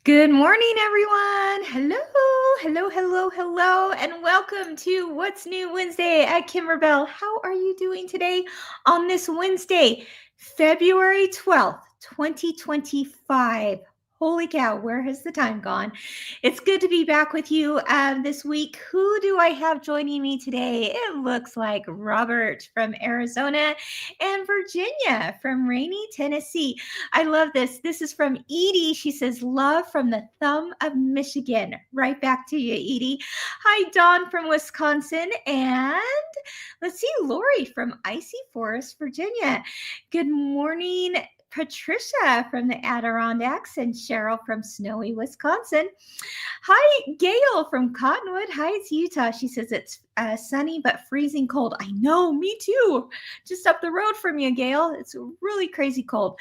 Good morning, everyone. Hello, and welcome to What's New Wednesday at Kimberbell. How are you doing today on this Wednesday, February 12th, 2025? Holy cow, where has the time gone? It's good to be back with you this week. Who do I have joining me today? It looks like Robert from Arizona and Virginia from rainy Tennessee. I love this. This is from Edie. She says, love from the thumb of Michigan. Right back to you, Edie. Hi, Dawn from Wisconsin. And let's see, Lori from Icy Forest, Virginia. Good morning, Patricia from the Adirondacks and Cheryl from snowy Wisconsin. Hi, Gail from Cottonwood Heights, Utah. She says it's sunny but freezing cold. I know, me too. Just up the road from you, Gail. It's really crazy cold.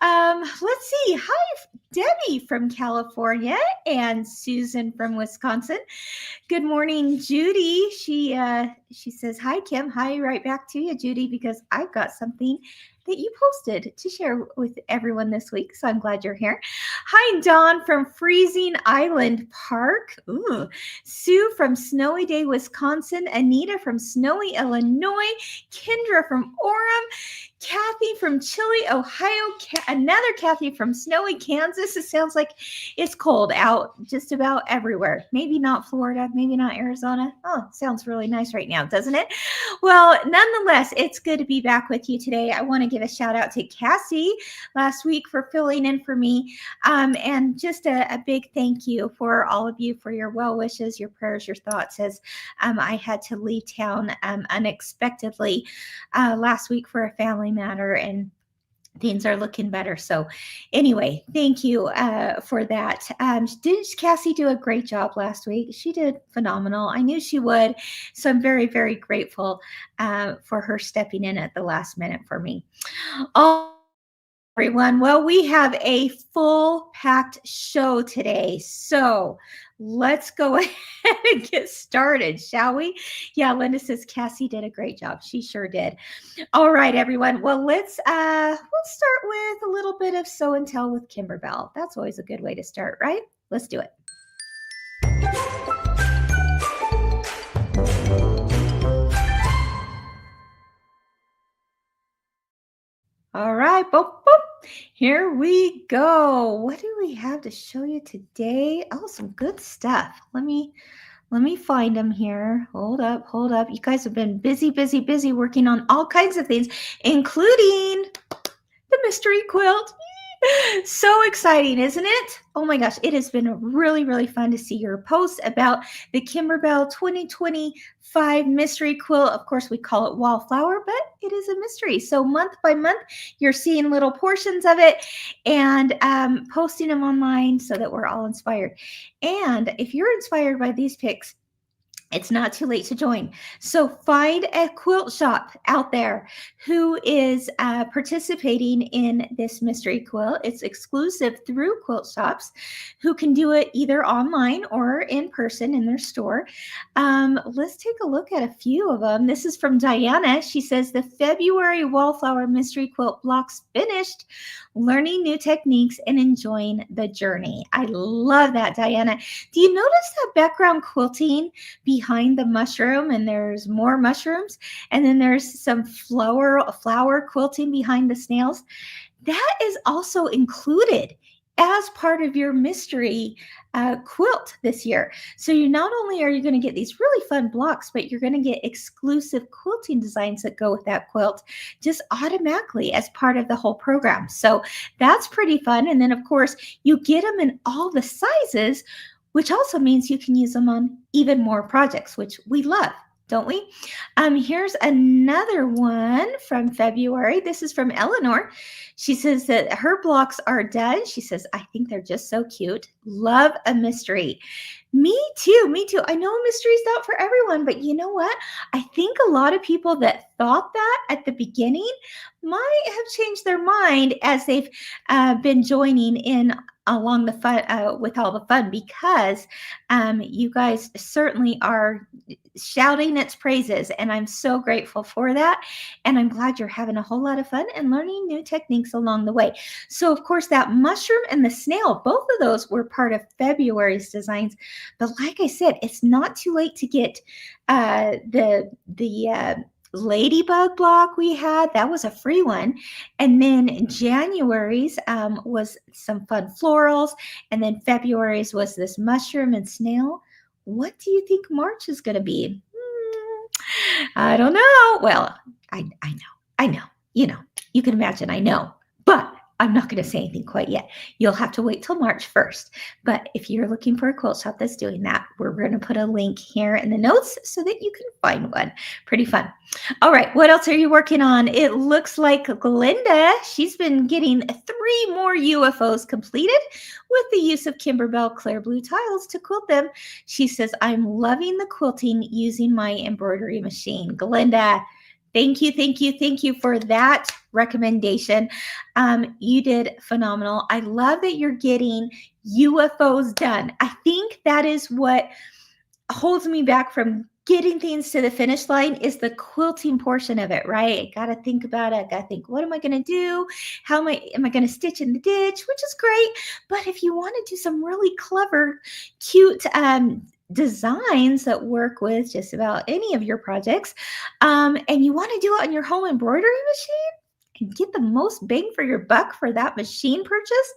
Let's see. Hi, Debbie from California and Susan from Wisconsin. Good morning, Judy. She says, hi, Kim. Hi, right back to you, Judy, because I've got something that you posted to share with everyone this week. So I'm glad you're here. Hi, Dawn from Freezing Island Park. Ooh. Sue from Snowy Day, Wisconsin. Anita from Snowy, Illinois. Kendra from Orem. Kathy from Chile, Ohio. Another Kathy from Snowy, Kansas. It sounds like it's cold out just about everywhere. Maybe not Florida, maybe not Arizona. Oh, sounds really nice right now, doesn't it? Well, nonetheless, it's good to be back with you today. I want to give a shout out to Cassie last week for filling in for me. And just a big thank you for all of you for your well wishes, your prayers, your thoughts as I had to leave town unexpectedly last week for a family matter, and things are looking better. So anyway, thank you for that. Didn't Cassie do a great job last week? She did phenomenal. I knew she would. So I'm very, very grateful for her stepping in at the last minute for me. Everyone. Well, we have a full packed show today. So let's go ahead and get started, shall we? Yeah, Linda says Cassie did a great job. She sure did. All right, everyone. Well, we'll start with a little bit of show and tell with Kimberbell. That's always a good way to start, right? Let's do it. All right, boop, boop. Here we go. What do we have to show you today? Oh, some good stuff. Let me find them here. Hold up. You guys have been busy working on all kinds of things, including the Mystery Quilt. So exciting, isn't it? Oh my gosh, it has been really, really fun to see your posts about the Kimberbell 2025 Mystery Quilt. Of course, we call it Wallflower, but it is a mystery. So month by month, you're seeing little portions of it and posting them online so that we're all inspired. And if you're inspired by these pics, it's not too late to join. So find a quilt shop out there who is participating in this mystery quilt. It's exclusive through quilt shops who can do it either online or in person in their store. Let's take a look at a few of them. This is from Diana. She says, the February Wallflower Mystery Quilt blocks finished, learning new techniques and enjoying the journey. I love that, Diana. Do you notice that background quilting behind the mushroom, and there's more mushrooms, and then there's some flower quilting behind the snails? That is also included as part of your mystery quilt this year. So you not only are you going to get these really fun blocks, but you're going to get exclusive quilting designs that go with that quilt just automatically as part of the whole program. So that's pretty fun. And then of course you get them in all the sizes, which also means you can use them on even more projects, which we love, don't we? Here's another one from February. This is from Eleanor. She says that her blocks are done. She says, I think they're just so cute. Love a mystery. Me too. I know a mystery is not for everyone, but you know what? I think a lot of people that thought that at the beginning might have changed their mind as they've been joining in along the fun with all the fun, because you guys certainly are shouting its praises, and I'm so grateful for that. And I'm glad you're having a whole lot of fun and learning new techniques things along the way. So of course that mushroom and the snail, both of those were part of February's designs. But like I said, it's not too late to get the ladybug block we had. That was a free one. And then January's was some fun florals. And then February's was this mushroom and snail. What do you think March is going to be? I don't know. Well, I know. You can imagine I know. But I'm not going to say anything quite yet. You'll have to wait till March 1st. But if you're looking for a quilt shop that's doing that, we're going to put a link here in the notes so that you can find one. Pretty fun. All right, what else are you working on? It looks like Glinda, she's been getting 3 more UFOs completed with the use of Kimberbell clear blue tiles to quilt them. She says, I'm loving the quilting using my embroidery machine. Glinda, thank you for that recommendation. You did phenomenal. I love that you're getting UFOs done. I think that is what holds me back from getting things to the finish line is the quilting portion of it, right? I got to think about it. I got to think, what am I going to do? How am I going to stitch in the ditch, which is great. But if you want to do some really clever, cute, designs that work with just about any of your projects, and you want to do it on your home embroidery machine and get the most bang for your buck for that machine purchase,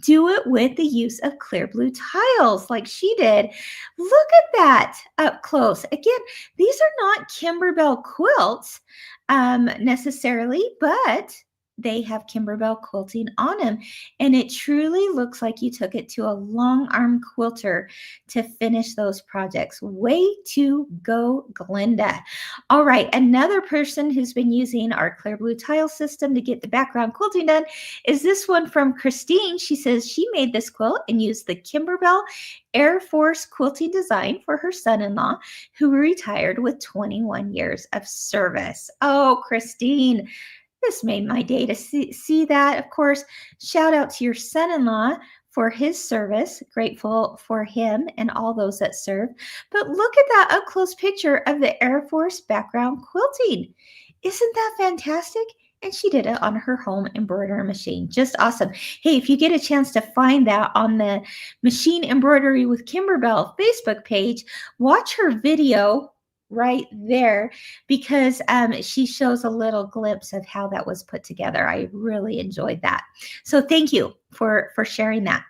do it with the use of clear blue tiles like she did. Look at that up close. Again, these are not Kimberbell quilts necessarily, but they have Kimberbell quilting on them. And it truly looks like you took it to a long arm quilter to finish those projects. Way to go, Glinda. All right, another person who's been using our clear blue tile system to get the background quilting done is this one from Christine. She says she made this quilt and used the Kimberbell Air Force quilting design for her son-in-law who retired with 21 years of service. Oh, Christine, this made my day to see that. Of course, shout out to your son-in-law for his service. Grateful for him and all those that serve. But look at that up-close picture of the Air Force background quilting. Isn't that fantastic? And she did it on her home embroidery machine. Just awesome. Hey, if you get a chance to find that on the Machine Embroidery with Kimberbell Facebook page, watch her video right there because she shows a little glimpse of how that was put together. I really enjoyed that. So thank you for sharing that.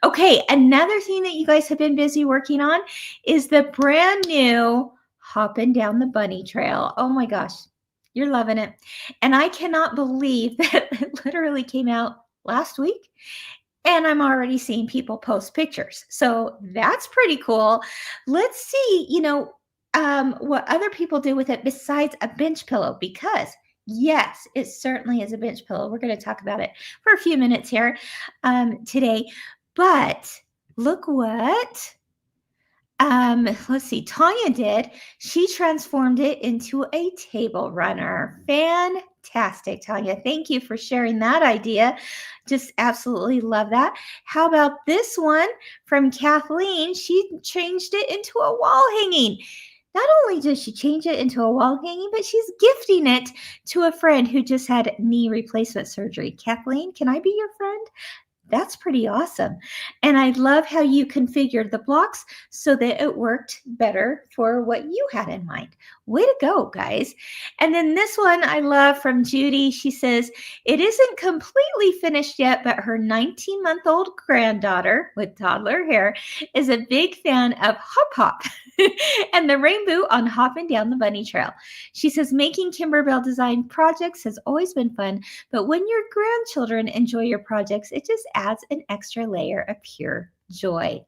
Okay, another thing that you guys have been busy working on is the brand new Hoppin' Down the Bunny Trail. Oh my gosh, you're loving it. And I cannot believe that it literally came out last week. And I'm already seeing people post pictures. So that's pretty cool. Let's see, what other people do with it besides a bench pillow, because yes, it certainly is a bench pillow. We're going to talk about it for a few minutes here today. But look what, let's see, Tanya did. She transformed it into a table runner. Fantastic, Tanya. Thank you for sharing that idea. Just absolutely love that. How about this one from Kathleen? She changed it into a wall hanging. Not only does she change it into a wall hanging, but she's gifting it to a friend who just had knee replacement surgery. Kathleen, can I be your friend? That's pretty awesome. And I love how you configured the blocks so that it worked better for what you had in mind. Way to go, guys. And then this one I love from Judy. She says, it isn't completely finished yet, but her 19-month-old granddaughter with toddler hair is a big fan of Hop Hop and the rainbow on Hoppin' Down the Bunny Trail. She says, making Kimberbell design projects has always been fun, but when your grandchildren enjoy your projects, it just adds an extra layer of pure joy.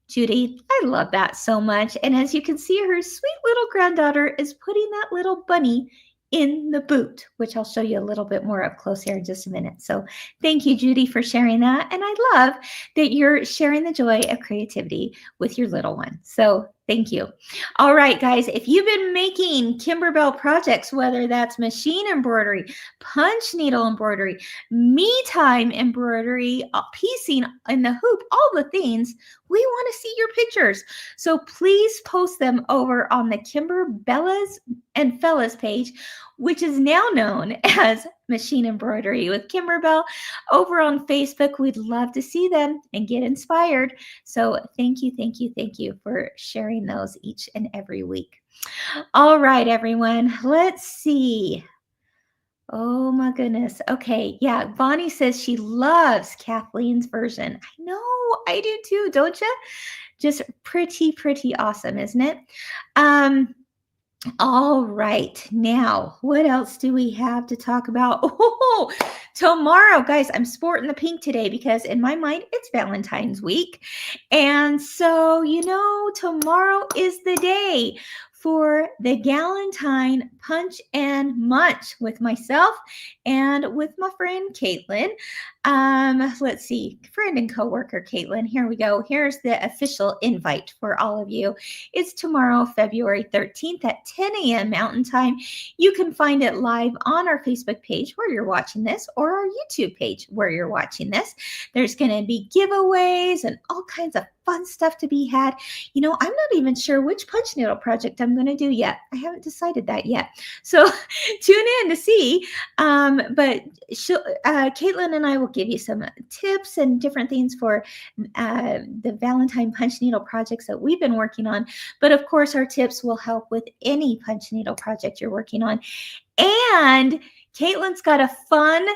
Judy, I love that so much. And as you can see, her sweet little granddaughter is putting that little bunny in the boot, which I'll show you a little bit more up close here in just a minute. So thank you, Judy, for sharing that. And I love that you're sharing the joy of creativity with your little one. So thank you. All right, guys, if you've been making Kimberbell projects, whether that's machine embroidery, punch needle embroidery, me time embroidery, piecing in the hoop, all the things, we want to see your pictures. So please post them over on the Kimberbellas and Fellas page, which is now known as Machine Embroidery with Kimberbell over on Facebook. We'd love to see them and get inspired. So thank you, thank you, thank you for sharing those each and every week. All right, everyone, let's see. Oh my goodness. Okay. Yeah. Bonnie says she loves Kathleen's version. I know. I do too. Don't you? Just pretty, pretty awesome, isn't it? All right. Now, what else do we have to talk about? Oh, tomorrow, guys, I'm sporting the pink today because in my mind, it's Valentine's week. And so, tomorrow is the day for the Galentine Punch and Munch with myself and with my friend Caitlin. Let's see, friend and coworker Caitlin. Here we go. Here's the official invite for all of you. It's tomorrow, February 13th at 10 a.m. Mountain Time. You can find it live on our Facebook page where you're watching this or our YouTube page where you're watching this. There's going to be giveaways and all kinds of fun stuff to be had. I'm not even sure which punch needle project I'm going to do yet. I haven't decided that yet. So tune in to see. But Caitlin and I will give you some tips and different things for the Valentine punch needle projects that we've been working on. But of course, our tips will help with any punch needle project you're working on. And Caitlin's got a fun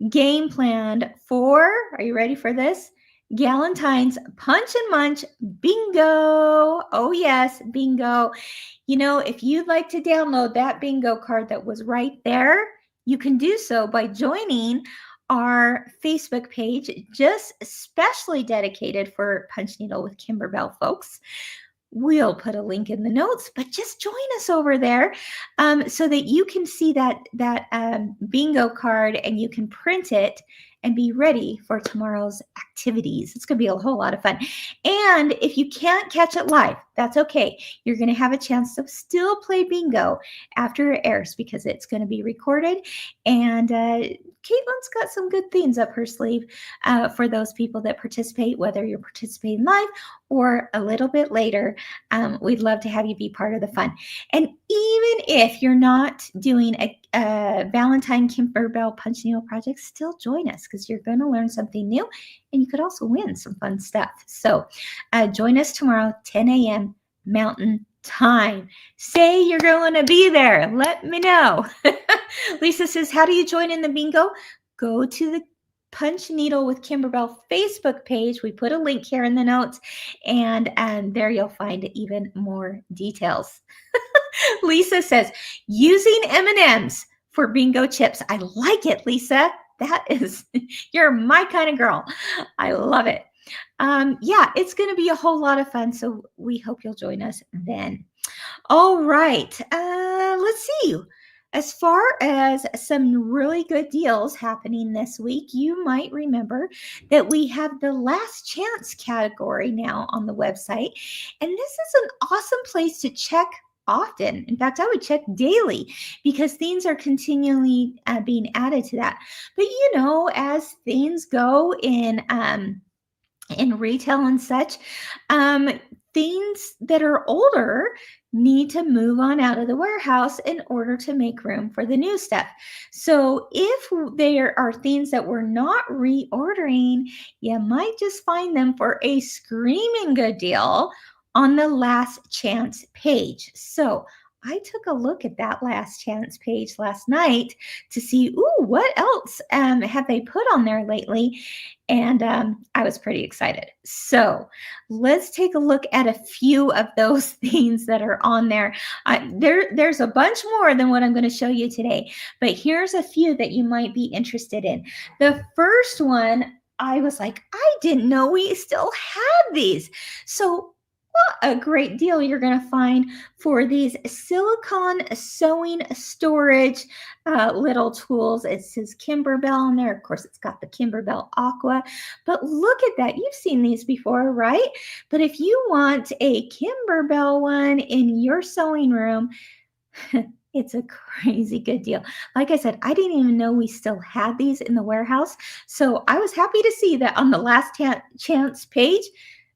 game planned for, are you ready for this? Galentine's Punch and Munch Bingo. Oh, yes, bingo. If you'd like to download that bingo card that was right there, you can do so by joining our Facebook page, just specially dedicated for Punch Needle with Kimberbell folks. We'll put a link in the notes, but just join us over there so that you can see that bingo card and you can print it and be ready for tomorrow's activities. It's going to be a whole lot of fun. And if you can't catch it live, that's okay. You're going to have a chance to still play bingo after it airs because it's going to be recorded. And Caitlin's got some good things up her sleeve for those people that participate, whether you're participating live or a little bit later. We'd love to have you be part of the fun. And even if you're not doing a Valentine Kimberbell punch needle project, still join us because you're going to learn something new and you could also win some fun stuff. So join us tomorrow, 10 a.m. Mountain Time. Say you're going to be there. Let me know. Lisa says, how do you join in the bingo? Go to the Punch Needle with Kimberbell Facebook page. We put a link here in the notes, and there you'll find even more details. Lisa says, using M&Ms for bingo chips. I like it, Lisa. That is, you're my kind of girl. I love it. Yeah, it's going to be a whole lot of fun, so we hope you'll join us then. All right, let's see. As far as some really good deals happening this week, you might remember that we have the last chance category now on the website. And this is an awesome place to check often. In fact, I would check daily because things are continually being added to that. But as things go in retail and such, things that are older need to move on out of the warehouse in order to make room for the new stuff. So if there are things that we're not reordering, you might just find them for a screaming good deal on the last chance page. So I took a look at that last chance page last night to see, what else have they put on there lately? And I was pretty excited. So let's take a look at a few of those things that are on there. There's a bunch more than what I'm going to show you today, but here's a few that you might be interested in. The first one, I was like, I didn't know we still had these. So what a great deal you're going to find for these silicone sewing storage little tools. It says Kimberbell on there. Of course, it's got the Kimberbell Aqua. But look at that. You've seen these before, right? But if you want a Kimberbell one in your sewing room, it's a crazy good deal. Like I said, I didn't even know we still had these in the warehouse. So I was happy to see that on the last chance page,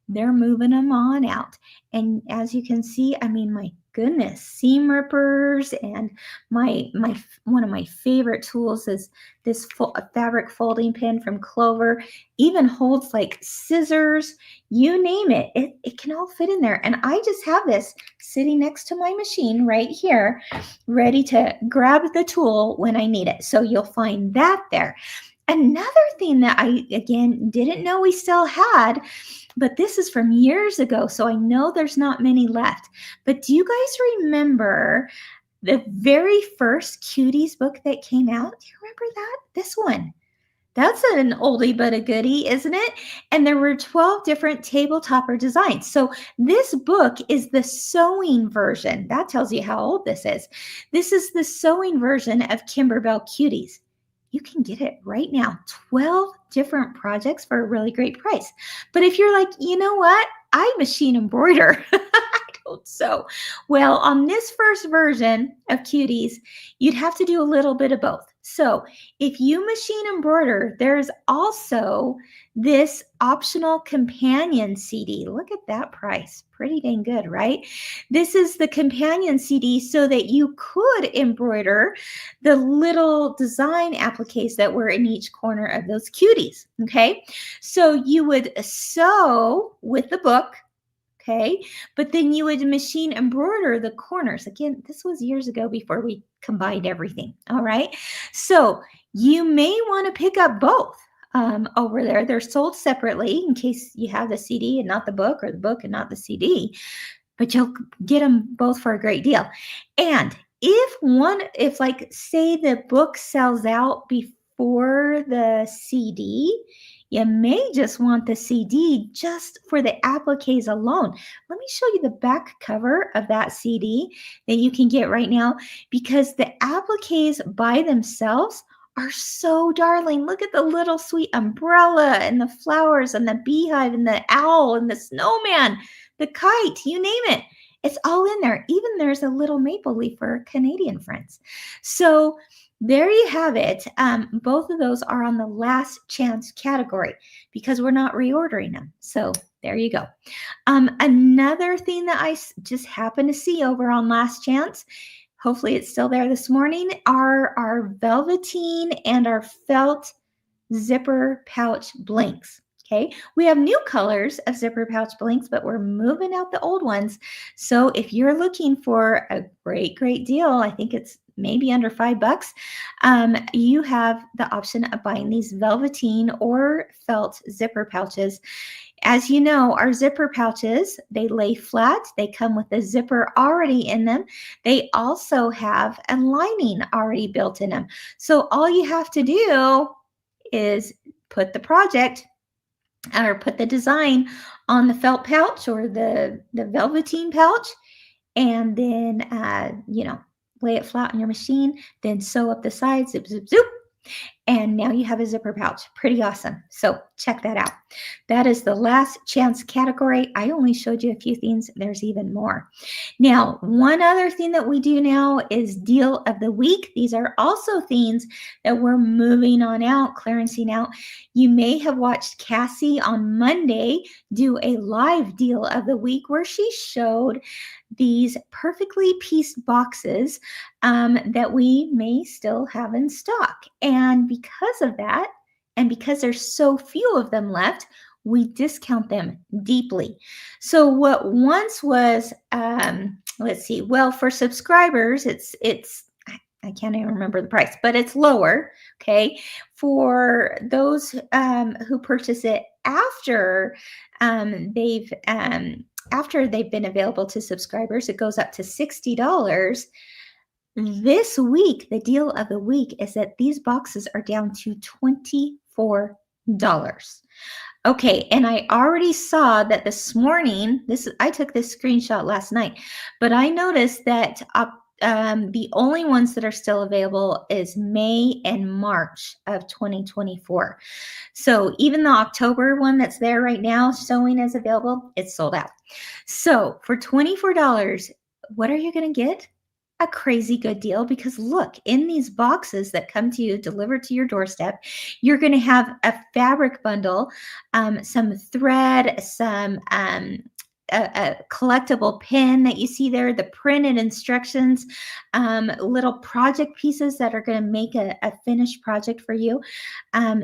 they're moving them on out. And as you can see, I mean, my goodness, seam rippers, and my one of my favorite tools is this fabric folding pin from Clover. Even holds like scissors, you name it. It can all fit in there. And I just have this sitting next to my machine right here, ready to grab the tool when I need it. So you'll find that there. Another thing that I, again, didn't know we still had, but this is from years ago, so I know there's not many left. But do you guys remember the very first Cuties book that came out? Do you remember that? This one. That's an oldie but a goodie, isn't it? And there were 12 different tabletopper designs. So this book is the sewing version. That tells you how old this is. This is the sewing version of Kimberbell Cuties. You can get it right now. 12 different projects for a really great price. But if you're like, you know what? I machine embroider. I don't sew. Well, on this first version of Cuties, you'd have to do a little bit of both. So if you machine embroider, there's also this optional companion CD. Look at that price. Pretty dang good, right? This is the companion CD so that you could embroider the little design appliques that were in each corner of those Cuties, okay? So you would sew with the book, okay? But then you would machine embroider the corners. Again, this was years ago before we combined everything, all right? So you may want to pick up both over there. They're sold separately in case you have the CD and not the book, or the book and not the CD, but you'll get them both for a great deal. And if like say the book sells out before the CD, you may just want the CD just for the appliques alone. Let me show you the back cover of that CD that you can get right now, because the appliques by themselves are so darling. Look at the little sweet umbrella and the flowers and the beehive and the owl and the snowman, the kite, you name it. It's all in there. Even there's a little maple leaf for Canadian friends. So there you have it. Both of those are on the last chance category because we're not reordering them. So there you go. Another thing that I just happened to see over on last chance, hopefully it's still there this morning, are our velveteen and our felt zipper pouch blinks. Okay, we have new colors of zipper pouch blinks, but we're moving out the old ones. So if you're looking for a great deal, I think it's maybe under $5, you have the option of buying these velveteen or felt zipper pouches. As you know, our zipper pouches, they lay flat. They come with a zipper already in them. They also have a lining already built in them. So all you have to do is put the project or put the design on the felt pouch or the velveteen pouch, and then, lay it flat on your machine, then sew up the sides, zip, zip, zip. And now you have a zipper pouch. Pretty awesome. So check that out. That is the last chance category. I only showed you a few things. There's even more. Now, one other thing that we do now is deal of the week. These are also things that we're moving on out, clearancing out. You may have watched Cassie on Monday do a live deal of the week where she showed these perfectly pieced boxes that we may still have in stock. And because of that, and because there's so few of them left, we discount them deeply. So what once was, for subscribers, I can't even remember the price, but it's lower, okay? For those who purchase it after they've been available to subscribers, it goes up to $60. This week, the deal of the week is that these boxes are down to $24. Okay, and I already saw that this morning, I took this screenshot last night, but I noticed that the only ones that are still available is May and March of 2024. So even the October one that's there right now showing as available, it's sold out. So for $24, what are you going to get? A crazy good deal, because look, in these boxes that come to you delivered to your doorstep, you're going to have a fabric bundle, some thread, some a collectible pin that you see there, the printed instructions, little project pieces that are going to make a finished project for you.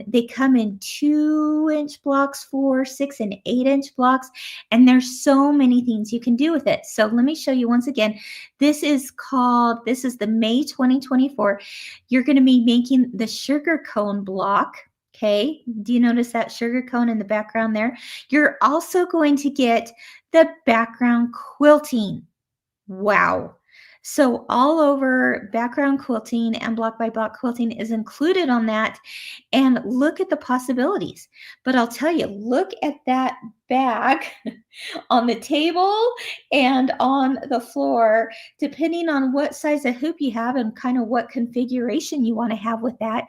They come in 2-inch blocks, 4, 6, and 8-inch blocks, and there's so many things you can do with it. So let me show you once again. This is the May 2024. You're going to be making the sugar cone block. Okay, do you notice that sugar cone in the background there? You're also going to get the background quilting. Wow. So all over background quilting and block by block quilting is included on that. And look at the possibilities. But I'll tell you, look at that bag on the table and on the floor, depending on what size of hoop you have and kind of what configuration you want to have with that.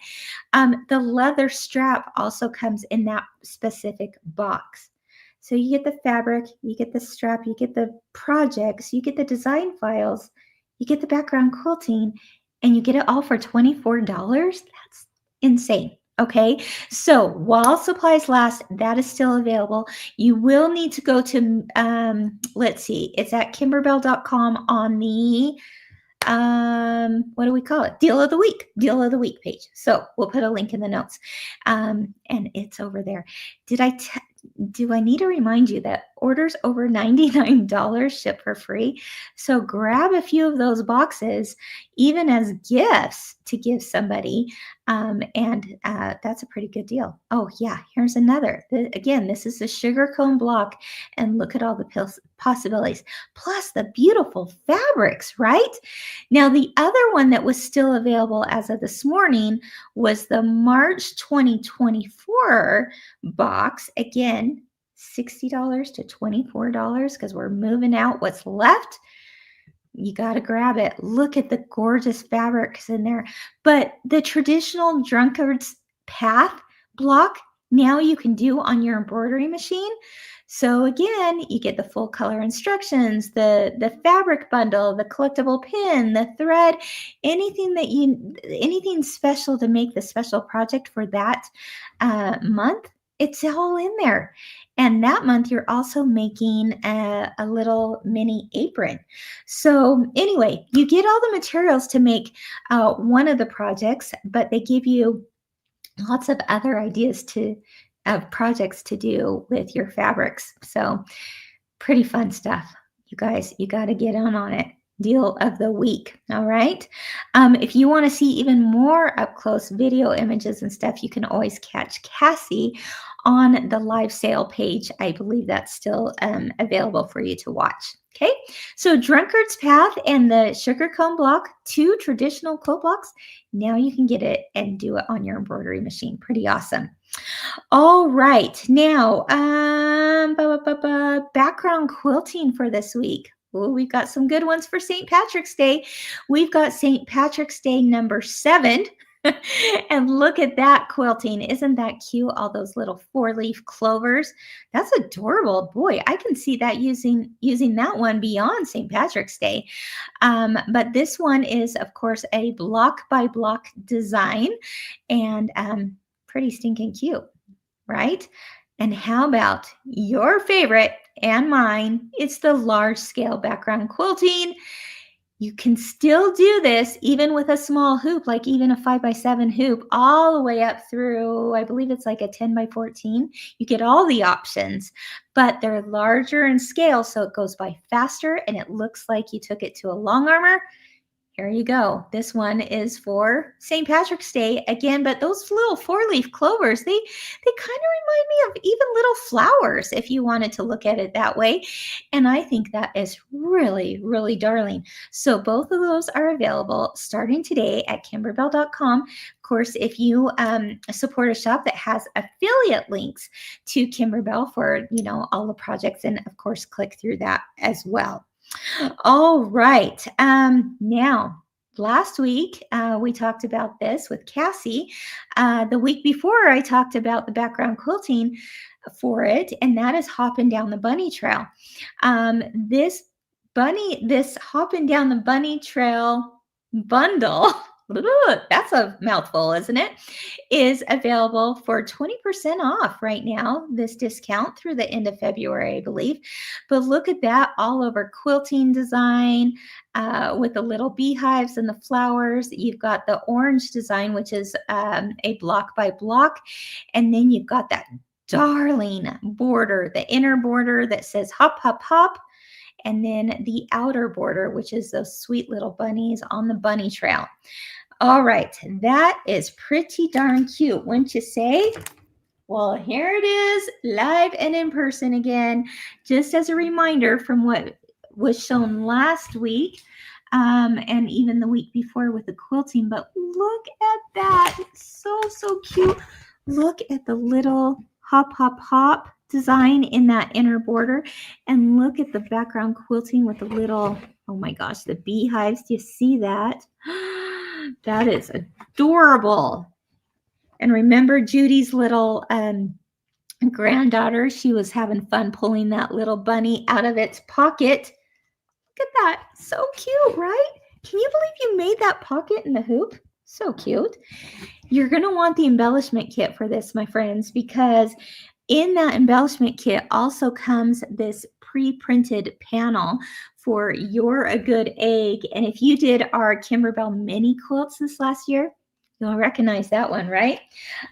The leather strap also comes in that specific box. So you get the fabric, you get the strap, you get the projects, you get the design files, you get the background quilting, and you get it all for $24. That's insane. Okay, so while supplies last, that is still available. You will need to go to, let's see, it's at kimberbell.com on the, what do we call it? Deal of the week page. So we'll put a link in the notes, and it's over there. Do I need to remind you that orders over $99 ship for free? So grab a few of those boxes, even as gifts to give somebody, and that's a pretty good deal. Oh yeah, here's another. Again, this is the sugar cone block, and look at all the possibilities, plus the beautiful fabrics, right? Now, the other one that was still available as of this morning was the March 2024 box. Again, $60 to $24 because we're moving out what's left. You got to grab it. Look at the gorgeous fabrics in there. But the traditional drunkard's path block, now you can do on your embroidery machine. So again, you get the full color instructions, the fabric bundle, the collectible pin, the thread, anything special to make the special project for that month, it's all in there. And that month, you're also making a little mini apron. So anyway, you get all the materials to make one of the projects, but they give you lots of other ideas of projects to do with your fabrics. So pretty fun stuff. You guys, you got to get on it. Deal of the week. All right. If you want to see even more up close video images and stuff, you can always catch Cassie on the live sale page. I believe that's still available for you to watch. Okay, so Drunkard's Path and the sugar cone block, 2 traditional quilt blocks. Now you can get it and do it on your embroidery machine. Pretty awesome. All right, now background quilting for this week. Oh, we've got some good ones for St. Patrick's Day. We've got St. Patrick's Day number 7. And look at that quilting. Isn't that cute? All those little 4-leaf clovers. That's adorable. Boy, I can see that using that one beyond St. Patrick's Day. But this one is, of course, a block by block design and pretty stinking cute, right? And how about your favorite and mine? It's the large scale background quilting. You can still do this even with a small hoop, like even a 5x7 hoop, all the way up through, I believe it's like a 10x14. You get all the options, but they're larger in scale, so it goes by faster and it looks like you took it to a long armor. Here you go. This one is for St. Patrick's Day again, but those little 4-leaf clovers, they kind of remind me of even little flowers if you wanted to look at it that way. And I think that is really, really darling. So both of those are available starting today at kimberbell.com. Of course, if you support a shop that has affiliate links to Kimberbell for, all the projects, and of course, click through that as well. All right. Now, last week, we talked about this with Cassie. The week before, I talked about the background quilting for it, and that is Hoppin' Down the Bunny Trail. This Hoppin' Down the Bunny Trail bundle that's a mouthful, isn't it? Is available for 20% off right now, this discount through the end of February, I believe. But look at that, all over quilting design with the little beehives and the flowers. You've got the orange design, which is a block by block. And then you've got that darling border, the inner border that says hop, hop, hop. And then the outer border, which is those sweet little bunnies on the bunny trail. All right, that is pretty darn cute, wouldn't you say? Well, here it is, live and in person again, just as a reminder from what was shown last week and even the week before with the quilting. But look at that, so cute. Look at the little hop, hop, hop design in that inner border, and look at the background quilting with the little, oh my gosh, the beehives. Do you see that? That is adorable. And remember Judy's little granddaughter, she was having fun pulling that little bunny out of its pocket. Look at that, so cute, right? Can you believe you made that pocket in the hoop? So cute. You're going to want the embellishment kit for this, my friends, because in that embellishment kit also comes this pre-printed panel for You're a Good Egg. And if you did our Kimberbell mini quilts this last year, you'll recognize that one, right?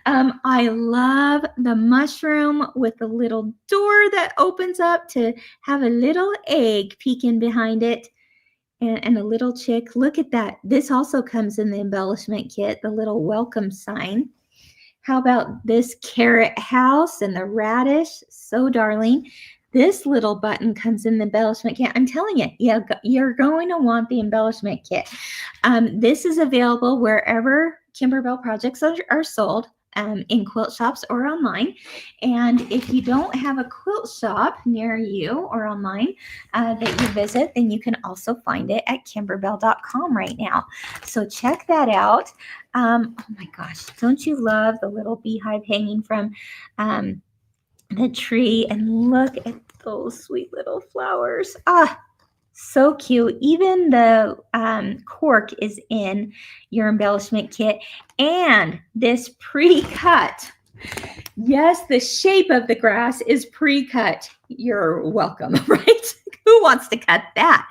I love the mushroom with the little door that opens up to have a little egg peeking behind it. And a little chick. Look at that. This also comes in the embellishment kit, the little welcome sign. How about this carrot house and the radish? So darling. This little button comes in the embellishment kit. I'm telling you, you're going to want the embellishment kit. This is available wherever Kimberbell projects are sold. In quilt shops or online. And if you don't have a quilt shop near you or online that you visit, then you can also find it at kimberbell.com right now. So check that out. Oh my gosh, don't you love the little beehive hanging from the tree? And look at those sweet little flowers. So cute. Even the cork is in your embellishment kit. And this pre-cut. Yes, the shape of the grass is pre-cut. You're welcome, right? Who wants to cut that?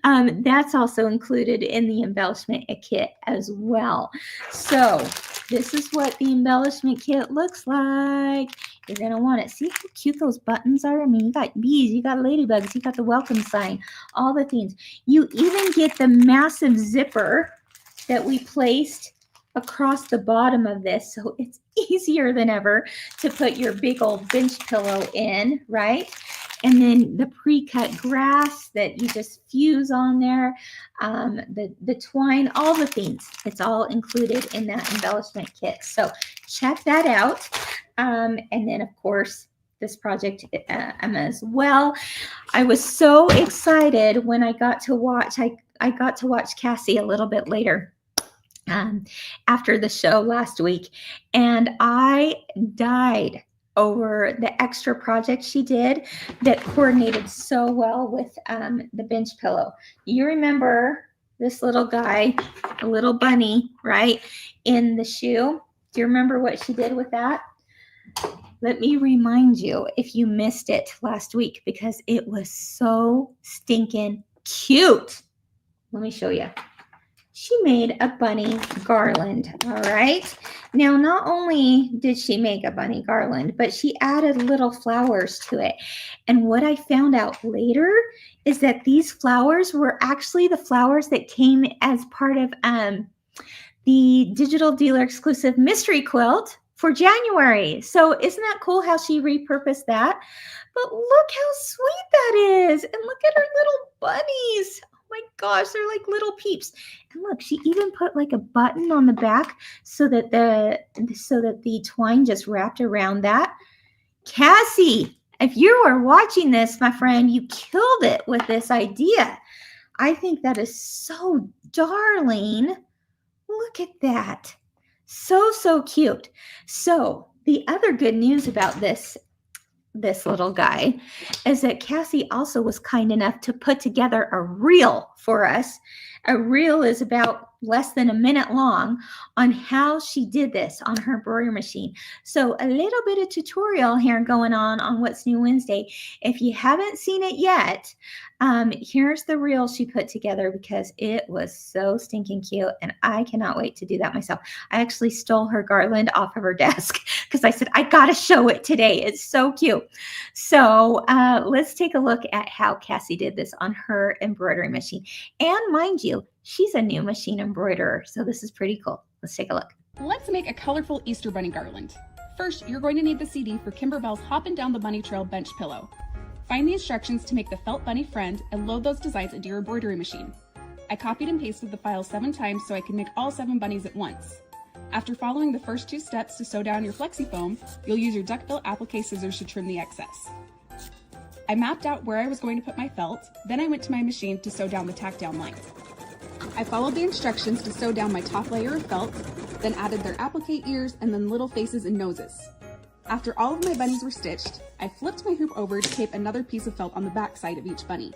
That's also included in the embellishment kit as well. So this is what the embellishment kit looks like. You're going to want it. See how cute those buttons are? I mean, you got bees, you got ladybugs, you got the welcome sign, all the things. You even get the massive zipper that we placed across the bottom of this. So it's easier than ever to put your big old bench pillow in, right? And then the pre-cut grass that you just fuse on there, the twine, all the things. It's all included in that embellishment kit. So check that out. And then, of course, this project as well. I was so excited when I got to watch. I got to watch Cassie a little bit later after the show last week, and I died over the extra project she did that coordinated so well with the bench pillow. You remember this little guy, a little bunny, right, in the shoe? Do you remember what she did with that? Let me remind you if you missed it last week, because it was so stinking cute. Let me show you. She made a bunny garland, all right? Now, not only did she make a bunny garland, but she added little flowers to it. And what I found out later is that these flowers were actually the flowers that came as part of the digital dealer exclusive Mystery Quilt for January. So isn't that cool how she repurposed that? But look how sweet that is. And look at her little bunnies. My gosh, they're like little peeps. And look, she even put like a button on the back so that the twine just wrapped around that. Cassie, if you are watching this, my friend, you killed it with this idea. I think that is so darling. Look at that. So cute. So the other good news about this little guy is that Cassie also was kind enough to put together a reel for us. A reel is about less than a minute long on how she did this on her embroidery machine. So a little bit of tutorial here going on What's New Wednesday. If you haven't seen it yet, here's the reel she put together because it was so stinking cute and I cannot wait to do that myself. I actually stole her garland off of her desk because I said, I gotta show it today. It's so cute. So let's take a look at how Cassie did this on her embroidery machine. And mind you, she's a new machine embroiderer, so this is pretty cool. Let's take a look. Let's make a colorful Easter bunny garland. First, you're going to need the CD for Kimberbell's Hoppin' Down the Bunny Trail bench pillow. Find the instructions to make the felt bunny friend and load those designs into your embroidery machine. I copied and pasted the file 7 times so I could make all 7 bunnies at once. After following the first 2 steps to sew down your flexi foam, you'll use your duckbill applique scissors to trim the excess. I mapped out where I was going to put my felt, then I went to my machine to sew down the tack down lines. I followed the instructions to sew down my top layer of felt, then added their applique ears and then little faces and noses. After all of my bunnies were stitched, I flipped my hoop over to tape another piece of felt on the back side of each bunny.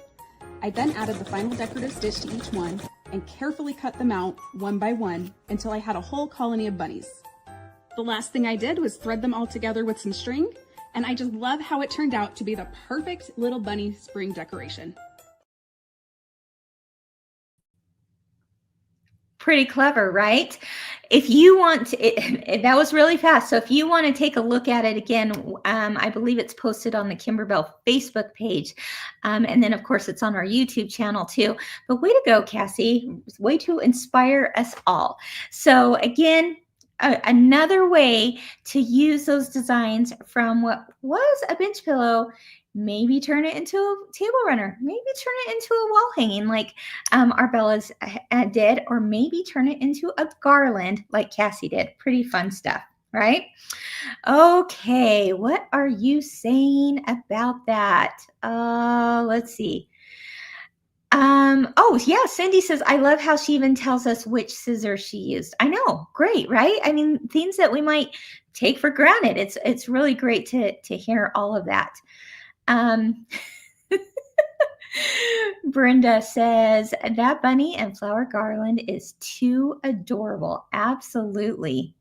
I then added the final decorative stitch to each one and carefully cut them out one by one until I had a whole colony of bunnies. The last thing I did was thread them all together with some string, and I just love how it turned out to be the perfect little bunny spring decoration. Pretty clever, right? If you want to, that was really fast. So if you want to take a look at it again, I believe it's posted on the Kimberbell Facebook page. And then of course it's on our YouTube channel too. But way to go, Cassie. Way to inspire us all. So again, another way to use those designs from what was a bench pillow, maybe turn it into a table runner, maybe turn it into a wall hanging like our Bellas did, or maybe turn it into a garland like Cassie did. Pretty fun stuff, right? Okay, what are you saying about that? Let's see. Oh yeah, Cindy says, I love how she even tells us which scissors she used. I know, great, right? I mean, things that we might take for granted. It's really great to hear all of that. Brenda says, that bunny and flower garland is too adorable. Absolutely.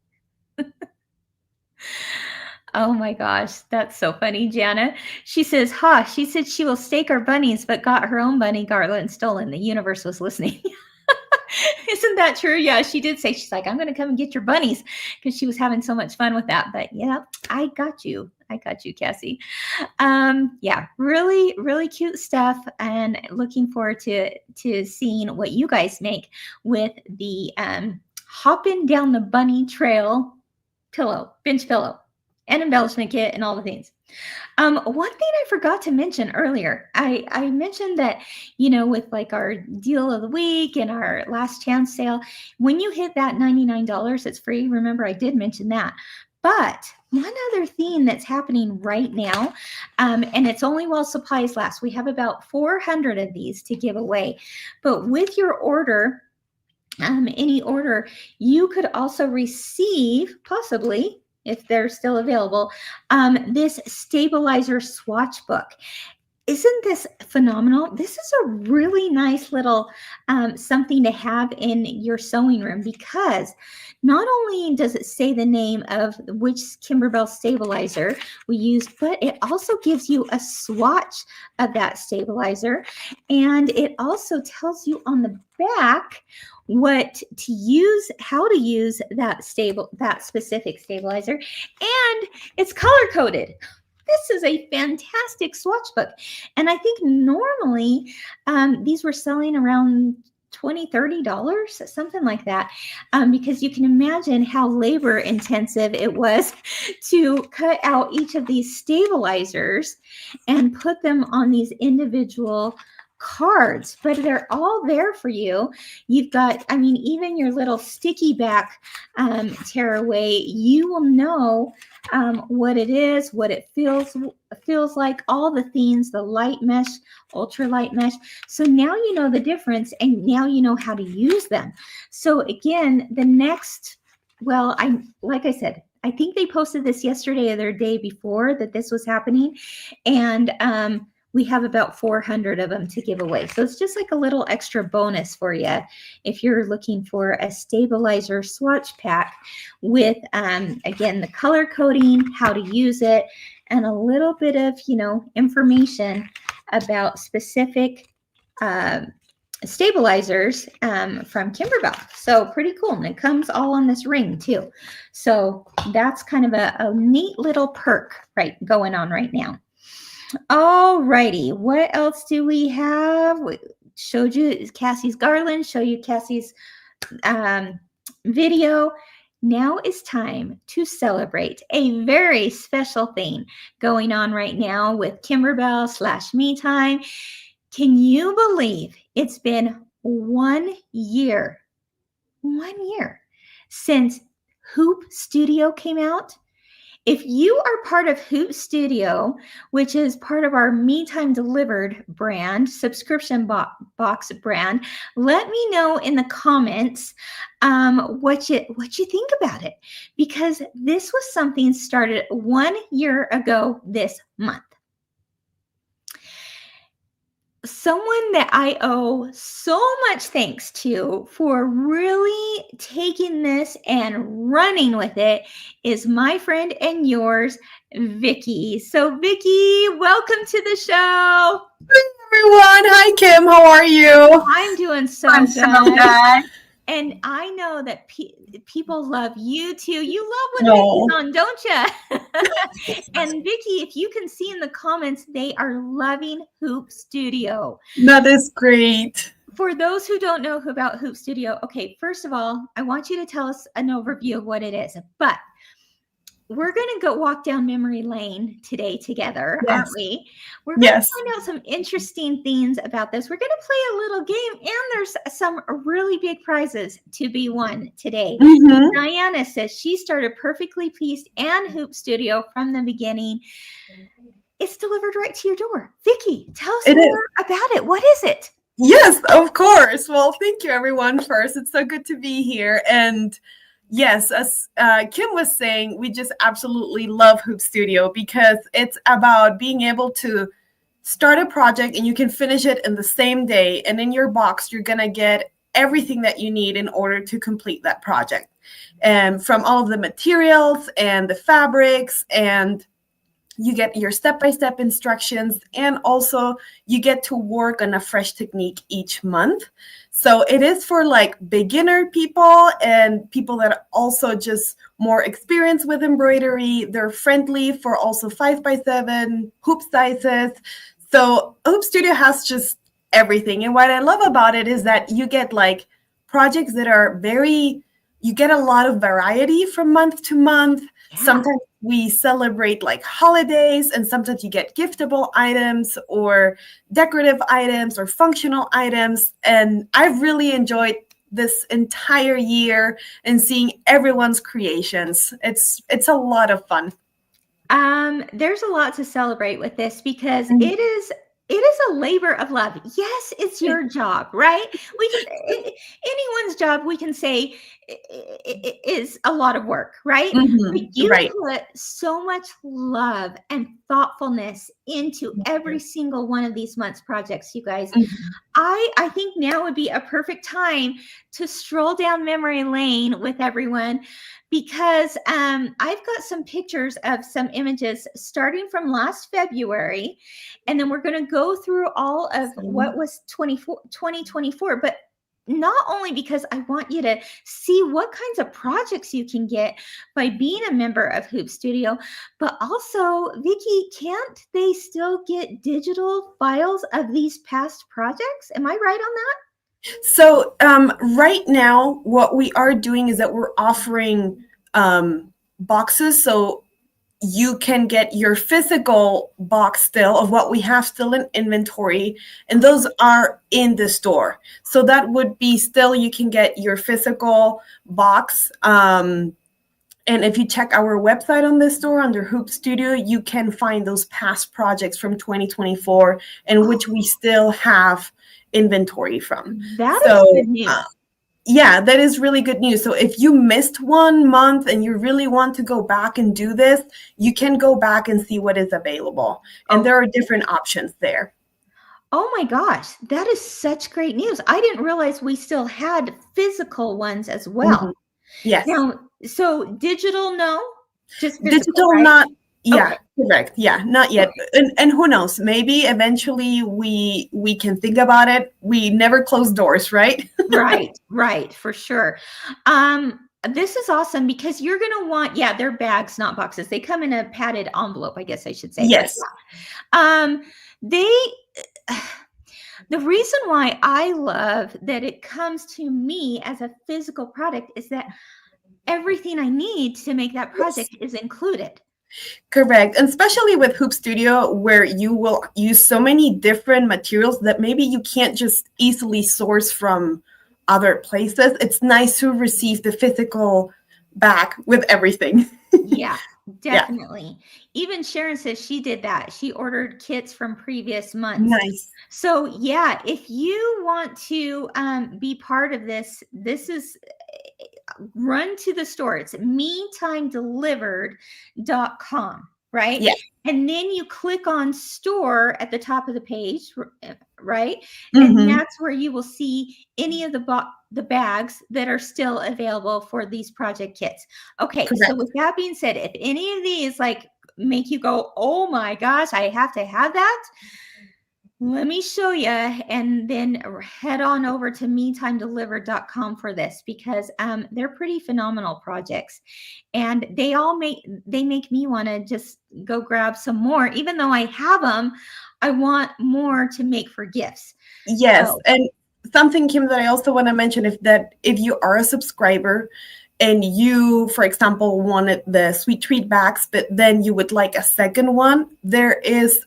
Oh my gosh, that's so funny, Jana. She says, she said she will stake our bunnies, but got her own bunny garland stolen. The universe was listening. Isn't that true? Yeah, she did say, she's like, I'm going to come and get your bunnies because she was having so much fun with that. But yeah, I got you. I got you, Cassie. Yeah, really, really cute stuff. And looking forward to seeing what you guys make with the Hoppin' Down the Bunny Trail pillow, bench pillow, and embellishment kit and all the things. One thing I forgot to mention earlier, I mentioned that, you know, with like our deal of the week and our last chance sale, when you hit that $99, it's free. Remember, I did mention that. But one other thing that's happening right now, and it's only while supplies last. We have about 400 of these to give away. But with your order, any order, you could also receive, possibly, if they're still available, this stabilizer swatch book. Isn't this phenomenal? This is a really nice little something to have in your sewing room, because not only does it say the name of which Kimberbell stabilizer we used, but it also gives you a swatch of that stabilizer. And it also tells you on the back what to use, how to use that specific stabilizer, and it's color coded. This is a fantastic swatch book. And I think normally these were selling around $20, $30, something like that, because you can imagine how labor intensive it was to cut out each of these stabilizers and put them on these individual cards, but they're all there for you. You've got, I mean, even your little sticky back tearaway, you will know what it is, what it feels like, all the things, the light mesh, ultra light mesh. So now you know the difference, and now you know how to use them. So again, the next, well, like I said, I think they posted this yesterday or the day before that this was happening. And we have about 400 of them to give away. So it's just like a little extra bonus for you if you're looking for a stabilizer swatch pack with, again, the color coding, how to use it, and a little bit of, information about specific stabilizers from Kimberbell. So pretty cool. And it comes all on this ring too. So that's kind of a neat little perk going on right now. All righty. What else do we have? We showed you Cassie's garland, show you Cassie's video. Now is time to celebrate a very special thing going on right now with Kimberbell / Me Time. Can you believe it's been 1 year since Hoop Studio came out? If you are part of Hoop Studio, which is part of our Me Time Delivered brand, subscription box brand, let me know in the comments what you think about it, because this was something started 1 year ago this month. Someone that I owe so much thanks to for really taking this and running with it is my friend and yours, Vicki. So Vicki, welcome to the show. Hey everyone. Hi Kim, how are you? I'm doing so I'm good. so good. And I know that people love you too. You love when Vicki's on, don't you? And Vicki, if you can see in the comments, they are loving Hoop Studio. That is great. For those who don't know about Hoop Studio, okay, first of all, I want you to tell us an overview of what it is. But we're going to go walk down memory lane today together, aren't we? We're going to find out some interesting things about this. We're going to play a little game, and there's some really big prizes to be won today. Diana says she started Perfectly Pleased and Hoop Studio from the beginning. It's delivered right to your door. Vicki, tell us more about it. What is it? Yes, of course. Well, thank you everyone first. It's so good to be here. And yes, as Kim was saying, we just absolutely love Hoop Studio because it's about being able to start a project and you can finish it in the same day. And in your box, you're going to get everything that you need in order to complete that project. And from all of the materials and the fabrics, and you get your step-by-step instructions, and also you get to work on a fresh technique each month. So it is for like beginner people and people that are also just more experienced with embroidery. They're friendly for also 5x7 hoop sizes. So Hoop Studio has just everything. And what I love about it is that you get like projects that are you get a lot of variety from month to month. Yeah. Sometimes we celebrate like holidays, and sometimes you get giftable items or decorative items or functional items. And I've really enjoyed this entire year and seeing everyone's creations. It's a lot of fun. There's a lot to celebrate with this because it is a labor of love. Yes, it's your job, right? Anyone's job, we can say, is a lot of work, right? But you put so much love and thoughtfulness into every single one of these month's projects, you guys. I think now would be a perfect time to stroll down memory lane with everyone, because I've got some pictures of some images starting from last February, and then we're going to go through all of what was 2024, but not only because I want you to see what kinds of projects you can get by being a member of Hoop Studio, but also, Vicki, can't they still get digital files of these past projects? Am I right on that? So right now, what we are doing is that we're offering boxes. So you can get your physical box still of what we have still in inventory, and those are in the store. So that would be still, you can get your physical box. And if you check our website on the store under Hoop Studio, you can find those past projects from 2024 and which we still have inventory from. That is good news. yeah, that is really good news. So if you missed 1 month and you really want to go back and do this, you can go back and see what is available. And there are different options there. Oh my gosh, that is such great news. I didn't realize we still had physical ones as well. Yes. Now, so digital, no? Just physical, Digital, right? not, yeah, Okay. correct. Yeah, not yet. And who knows? Maybe eventually we can think about it. We never close doors, right? Right, for sure. This is awesome because you're gonna want, yeah, they're bags, not boxes. They come in a padded envelope, I guess I should say. Yes. But yeah. They the reason why I love that it comes to me as a physical product is that everything I need to make that project is included. Correct. And especially with Hoop Studio, where you will use so many different materials that maybe you can't just easily source from other places. It's nice to receive the physical bag with everything. Yeah, definitely. Even Sharon says she did that. She ordered kits from previous months. Nice. So yeah, if you want to be part of this, this is run to the store. It's metimedelivered.com, right? Yeah. And then you click on store at the top of the page, right? And that's where you will see any of the bags that are still available for these project kits. Okay, Correct. so with that being said, if any of these like make you go, oh my gosh, I have to have that, let me show you, and then head on over to metimedelivered.com for this, because they're pretty phenomenal projects, and they make me want to just go grab some more. Even though I have them, I want more to make for gifts. Yes. So, and something, Kim, that I also want to mention is that if you are a subscriber and you, for example, wanted the sweet treat bags, but then you would like a second one, there's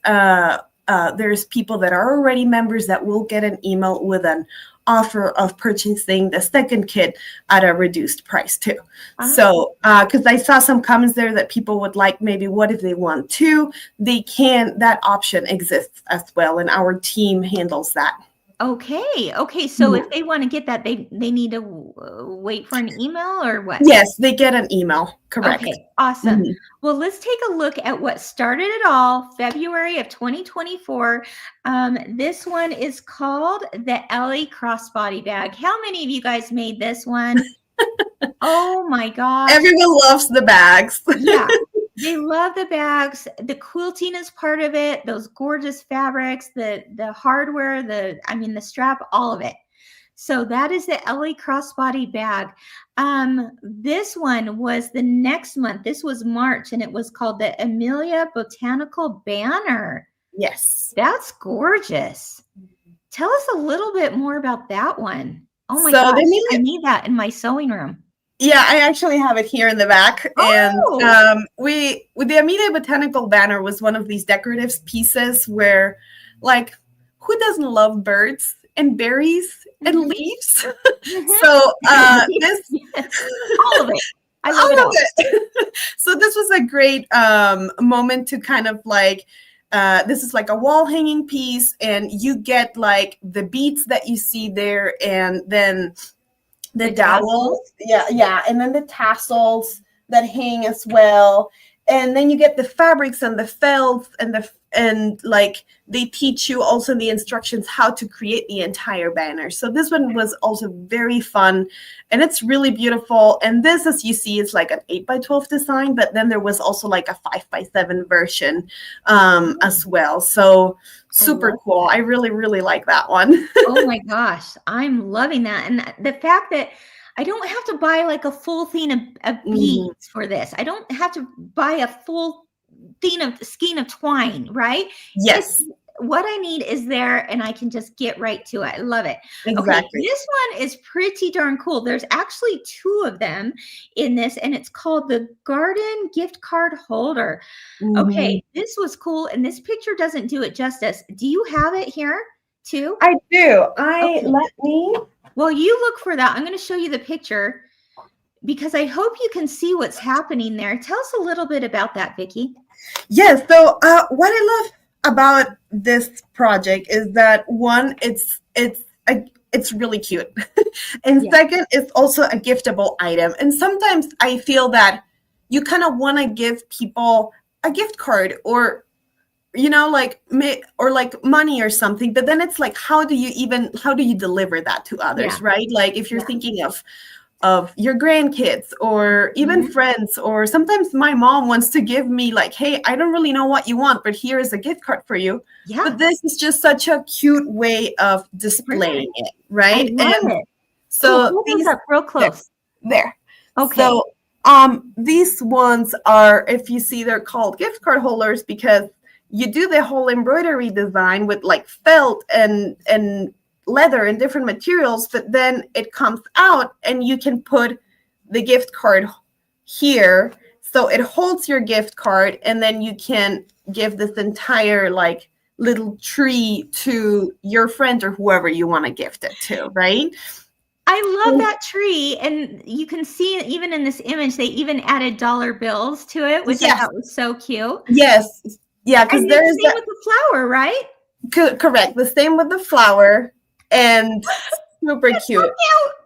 people that are already members that will get an email with an offer of purchasing the second kit at a reduced price too. So, because I saw some comments there that people would like, maybe what if they want two? They can, that option exists as well, and our team handles that. okay. So if they want to get that, they need to wait for an email or what? Yes, they get an email. Correct. Okay, awesome. Well, let's take a look at what started it all, February of 2024. This one is called the Ellie Crossbody Bag. How many of you guys made this one? Oh my gosh. Everyone loves the bags. Yeah, they love the bags. The quilting is part of it. Those gorgeous fabrics, the hardware, the strap, all of it. So that is the Ellie Crossbody Bag. This one was the next month. This was March, and it was called the Amelia Botanical Banner. Yes. That's gorgeous. Tell us a little bit more about that one. Oh my gosh, I need that in my sewing room. Yeah, I actually have it here in the back. Oh. And with the Amelia Botanical Banner was one of these decorative pieces where, like, who doesn't love birds and berries and leaves? So this, all of it. I love it all. So this was a great moment to kind of like, this is like a wall hanging piece, and you get like the beads that you see there, and then the dowels, yeah, and then the tassels that hang as well, and then you get the fabrics and the felts and like they teach you also the instructions how to create the entire banner. So this one was also very fun, and it's really beautiful. And this, as you see, is like an 8x12 design, but then there was also like a 5x7 version as well. So super cool. I really, really like that one. Oh my gosh, I'm loving that. And the fact that I don't have to buy like a full thing of beads for this. I don't have to buy a full skein of twine, right? Yes. What I need is there, and I can just get right to it. I love it. Exactly. Okay, this one is pretty darn cool. There's actually two of them in this, and it's called the Garden Gift Card Holder. Okay, this was cool, and this picture doesn't do it justice. Do you have it here too? I do. Well, you look for that. I'm going to show you the picture because I hope you can see what's happening there. Tell us a little bit about that, Vicki. Yes. So what I love about this project is that one, it's it's really cute. And Yeah. second, it's also a giftable item. And sometimes I feel that you kind of want to give people a gift card, or like or like money or something, but then it's like, how do you deliver that to Yeah. others, right? Like if you're Yeah. thinking of your grandkids or even Mhm. friends, or sometimes my mom wants to give me like, hey, I don't really know what you want, but here is a gift card for you. Yeah. But this is just such a cute way of To bring it. displaying it, I right? love And it. Oh, so hold those these up real there, close. there. Okay. So these ones are, if you see, they're called gift card holders because you do the whole embroidery design with like felt and leather and different materials, but then it comes out and you can put the gift card here. So it holds your gift card, and then you can give this entire like little tree to your friend or whoever you want to gift it to, right? I love that tree. And you can see even in this image, they even added dollar bills to it, which I Yes, thought was so cute. yes, yeah, because And there the is same with the flower, right? correct, the same with the flower, and super It's so cute.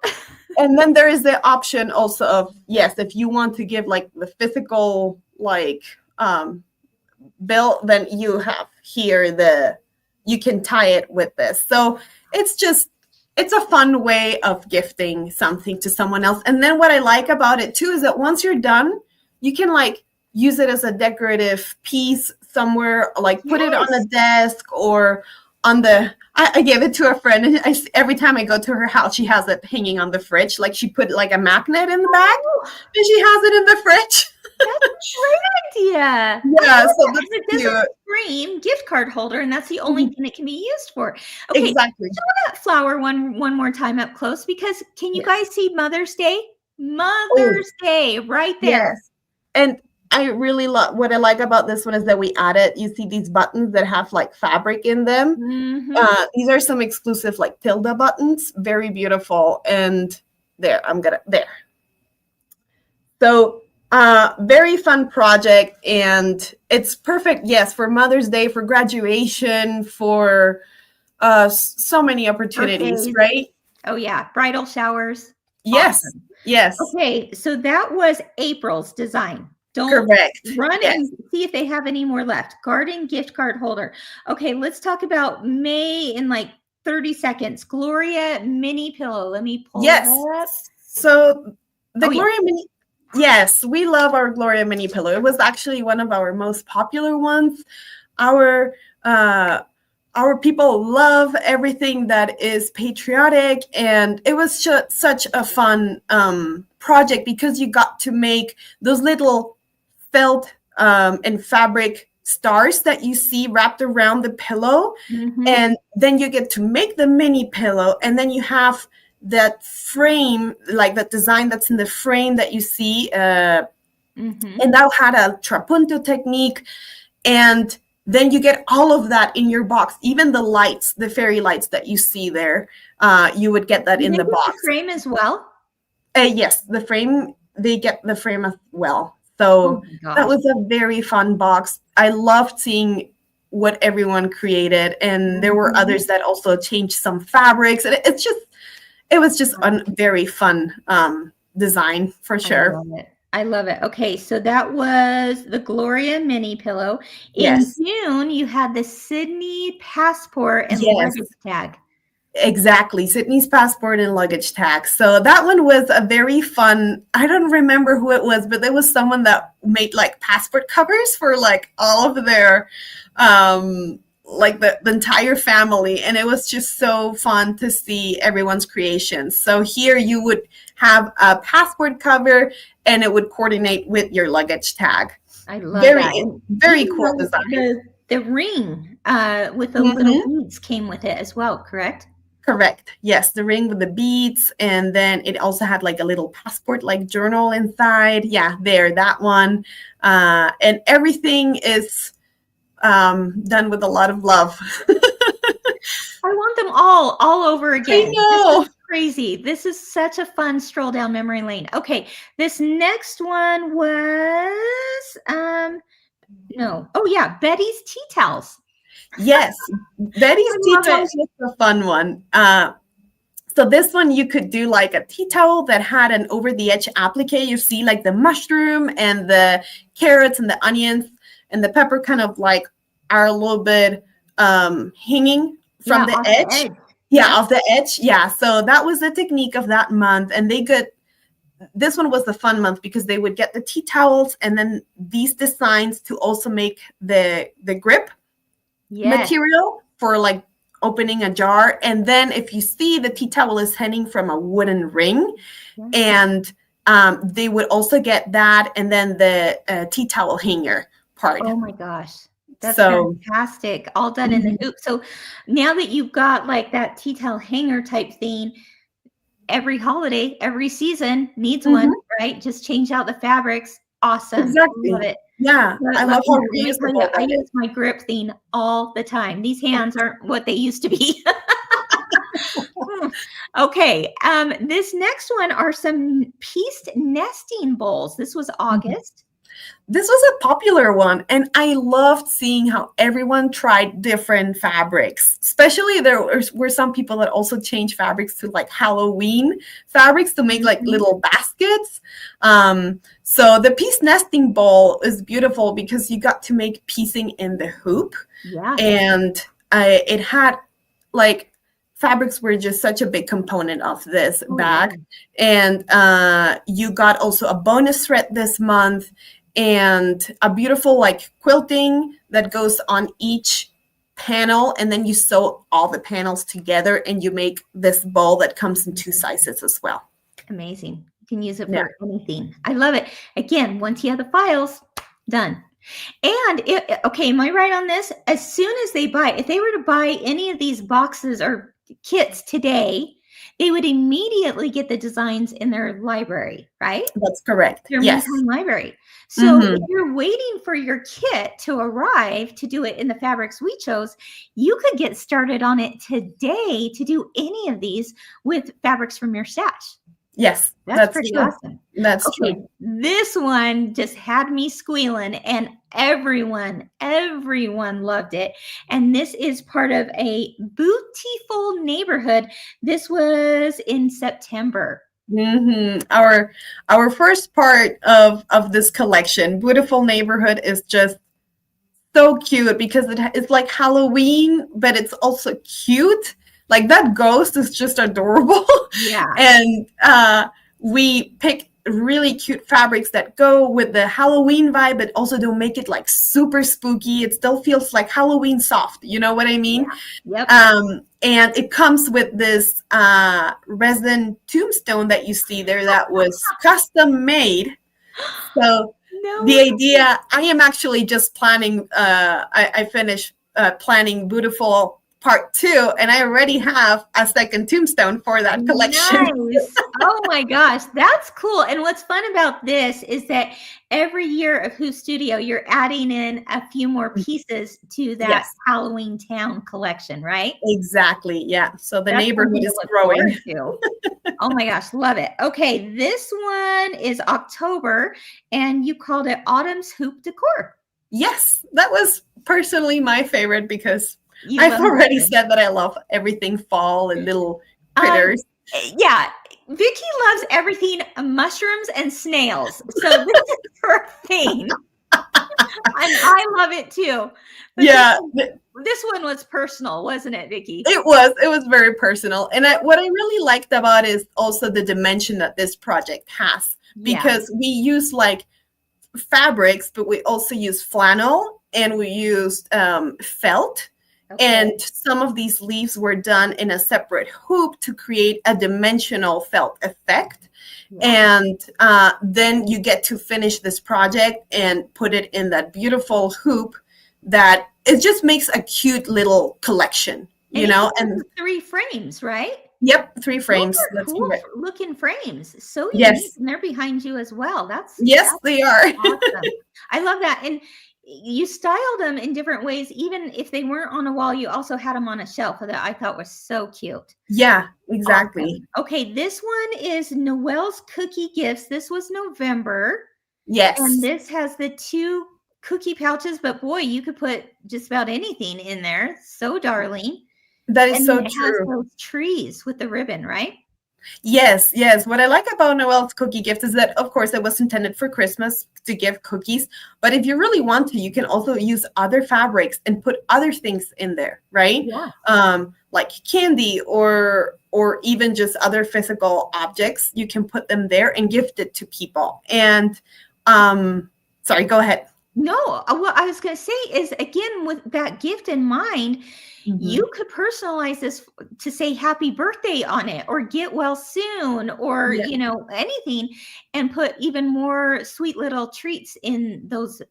cute. And then there is the option also of, yes, if you want to give like the physical like bill, then you have here you can tie it with this. So it's a fun way of gifting something to someone else. And then what I like about it too is that once you're done, you can like use it as a decorative piece somewhere, like put it on a Yes. desk or on the I gave it to a friend, and every time I go to her house, she has it hanging on the fridge. Like she put like a magnet in the back, Oh, and she has it in the fridge. that's a great idea. I Yeah, love so that. that's And it doesn't cute. scream gift card holder, and that's the only thing it can be used for. Okay, Exactly. show that flower one more time up close, because can you Yes. guys see Mother's Day? Oh, Mother's Day right there. yes. And I really love what I like about this one is that we added, you see these buttons that have like fabric in them. Mhm. These are some exclusive like tilde buttons, very beautiful. And there. So very fun project, and it's perfect, yes, for Mother's Day, for graduation, for so many opportunities, Birthdays. right? Oh yeah, bridal showers. Yes, Awesome. yes, Okay, so that was April's design. Don't correct. run Yes, and see if they have any more left. Garden gift card holder. Okay, let's talk about May in like 30 seconds. Gloria mini pillow. Let me pull yes. it up. So the Oh, yeah. Gloria Mini, yes, we love our Gloria Mini pillow. It was actually one of our most popular ones. Our people love everything that is patriotic, and it was such a fun project because you got to make those little felt and fabric stars that you see wrapped around the pillow. Mhm. And then you get to make the mini pillow, and then you have that frame, like that design that's in the frame that you see, Mhm. and that had a trapunto technique. And then you get all of that in your box, even the lights, the fairy lights that you see there, you would get that Did in they the get box. the frame as well? Yes, the frame, they get the frame as well. Oh So my that gosh. was a very fun box. I loved seeing what everyone created, and there were Mhm. others that also changed some fabrics, and it was just a very fun design for I sure. love it. I love it. Okay, so that was the Gloria mini pillow. In Yes, June, you had the Sydney passport and yes, luggage tag. exactly. Sydney's passport and luggage tag. So that one was a very fun. I don't remember who it was, but there was someone that made like passport covers for like all of their like the entire family, and it was just so fun to see everyone's creations. So here you would have a passport cover, and it would coordinate with your luggage tag. I love Very that. And very even cool design. the ring with the little Mhm. beads came with it as well, correct? Correct. Yes, the ring with the beads, and then it also had like a little passport, like journal inside. Yeah, there, that one, and everything is done with a lot of love. I want them all over I again. know. This is crazy. This is such a fun stroll down memory lane. Okay, this next one was no. Oh yeah, Betty's tea towels. Yes, Betty's I tea love it. towels was a fun one. So this one you could do like a tea towel that had an over the edge applique. You see like the mushroom and the carrots and the onions and the pepper kind of like are a little bit hanging from the off edge. the edge. Yeah, off the edge. Yeah. So that was the technique of that month. And this one was the fun month because they would get the tea towels and then these designs to also make the grip material for like opening a jar. And then if you see, the tea towel is hanging from a wooden ring, and they would also get that and then the tea towel hanger part. Oh my gosh, that's fantastic. All done in the hoop. So now that you've got like that tea towel hanger type thing, every holiday, every season needs one, right? Just change out the fabrics. Awesome. Exactly. Love it. Yeah, I love how reusable. I use my grip thing all the time. These hands aren't what they used to be. Okay, this next one are some pieced nesting bowls. This was August. This was a popular one, and I loved seeing how everyone tried different fabrics. Especially there were some people that also changed fabrics to like Halloween fabrics to make like little baskets. So the piece nesting bowl is beautiful because you got to make piecing in the hoop. Yeah. And it had like fabrics were just such a big component of this bag. And you got also a bonus thread this month and a beautiful like quilting that goes on each panel, and then you sew all the panels together and you make this bowl that comes in 2 sizes as well. Amazing. You can use it for anything. I love it. Again, once you have the files, done. And okay, am I right on this? As soon as they buy, if they were to buy any of these boxes or kits today, they would immediately get the designs in their library, right? That's correct. Their Meantime library. So if you're waiting for your kit to arrive to do it in the fabrics we chose, you could get started on it today to do any of these with fabrics from your stash. Yes, that's pretty awesome. That's true. This one just had me squealing, and everyone loved it. And this is part of a Beautiful Neighborhood. This was in September. Our first part of this collection, Beautiful Neighborhood, is just so cute because it's like Halloween, but it's also cute. Like that ghost is just adorable. Yeah. And we pick really cute fabrics that go with the Halloween vibe, but also don't make it like super spooky. It still feels like Halloween soft. You know what I mean? Yeah. Yep. And it comes with this resin tombstone that you see there that was custom made. So the idea, I am actually just planning, I finished planning Beautiful Part 2, and I already have a second tombstone for that collection. Nice. Oh my gosh, that's cool. And what's fun about this is that every year of Who Studio, you're adding in a few more pieces to that Halloween Town collection, right? Exactly. Yeah. So the neighborhood is growing. Oh my gosh, love it. Okay, this one is October, and you called it Autumn's Hoop Decor. Yes, that was personally my favorite because I've already said that I love everything fall and little critters. Yeah, Vicky loves everything mushrooms and snails. So this is her thing. And I love it too. But yeah. This one was personal, wasn't it, Vicky? It was very personal. And what I really liked about it is also the dimension that this project has. Because we use like fabrics, but we also use flannel and we used felt. Okay. And some of these leaves were done in a separate hoop to create a dimensional felt effect. Yeah. And then you get to finish this project and put it in that beautiful hoop that it just makes a cute little collection, you know? And 3 frames, right? Yep, 3 frames. That's cool looking frames. So unique. And they're behind you as well. They are. Awesome. I love that. And you styled them in different ways. Even if they weren't on a wall, you also had them on a shelf that I thought was so cute. Yeah, exactly. Awesome. Okay, this one is Noelle's Cookie Gifts. This was November. Yes. And this has the 2 cookie pouches, but boy, you could put just about anything in there. So darling. That is And then so it has true. those trees with the ribbon, right? Yes, yes. What I like about Noel's cookie gift is that, of course, it was intended for Christmas to give cookies. But if you really want to, you can also use other fabrics and put other things in there, right? Yeah. Like candy or even just other physical objects. You can put them there and gift it to people. And sorry, go ahead. No, what I was going to say is, again, with that gift in mind, you could personalize this to say happy birthday on it, or get well soon, or Yeah. anything, and put even more sweet little treats in those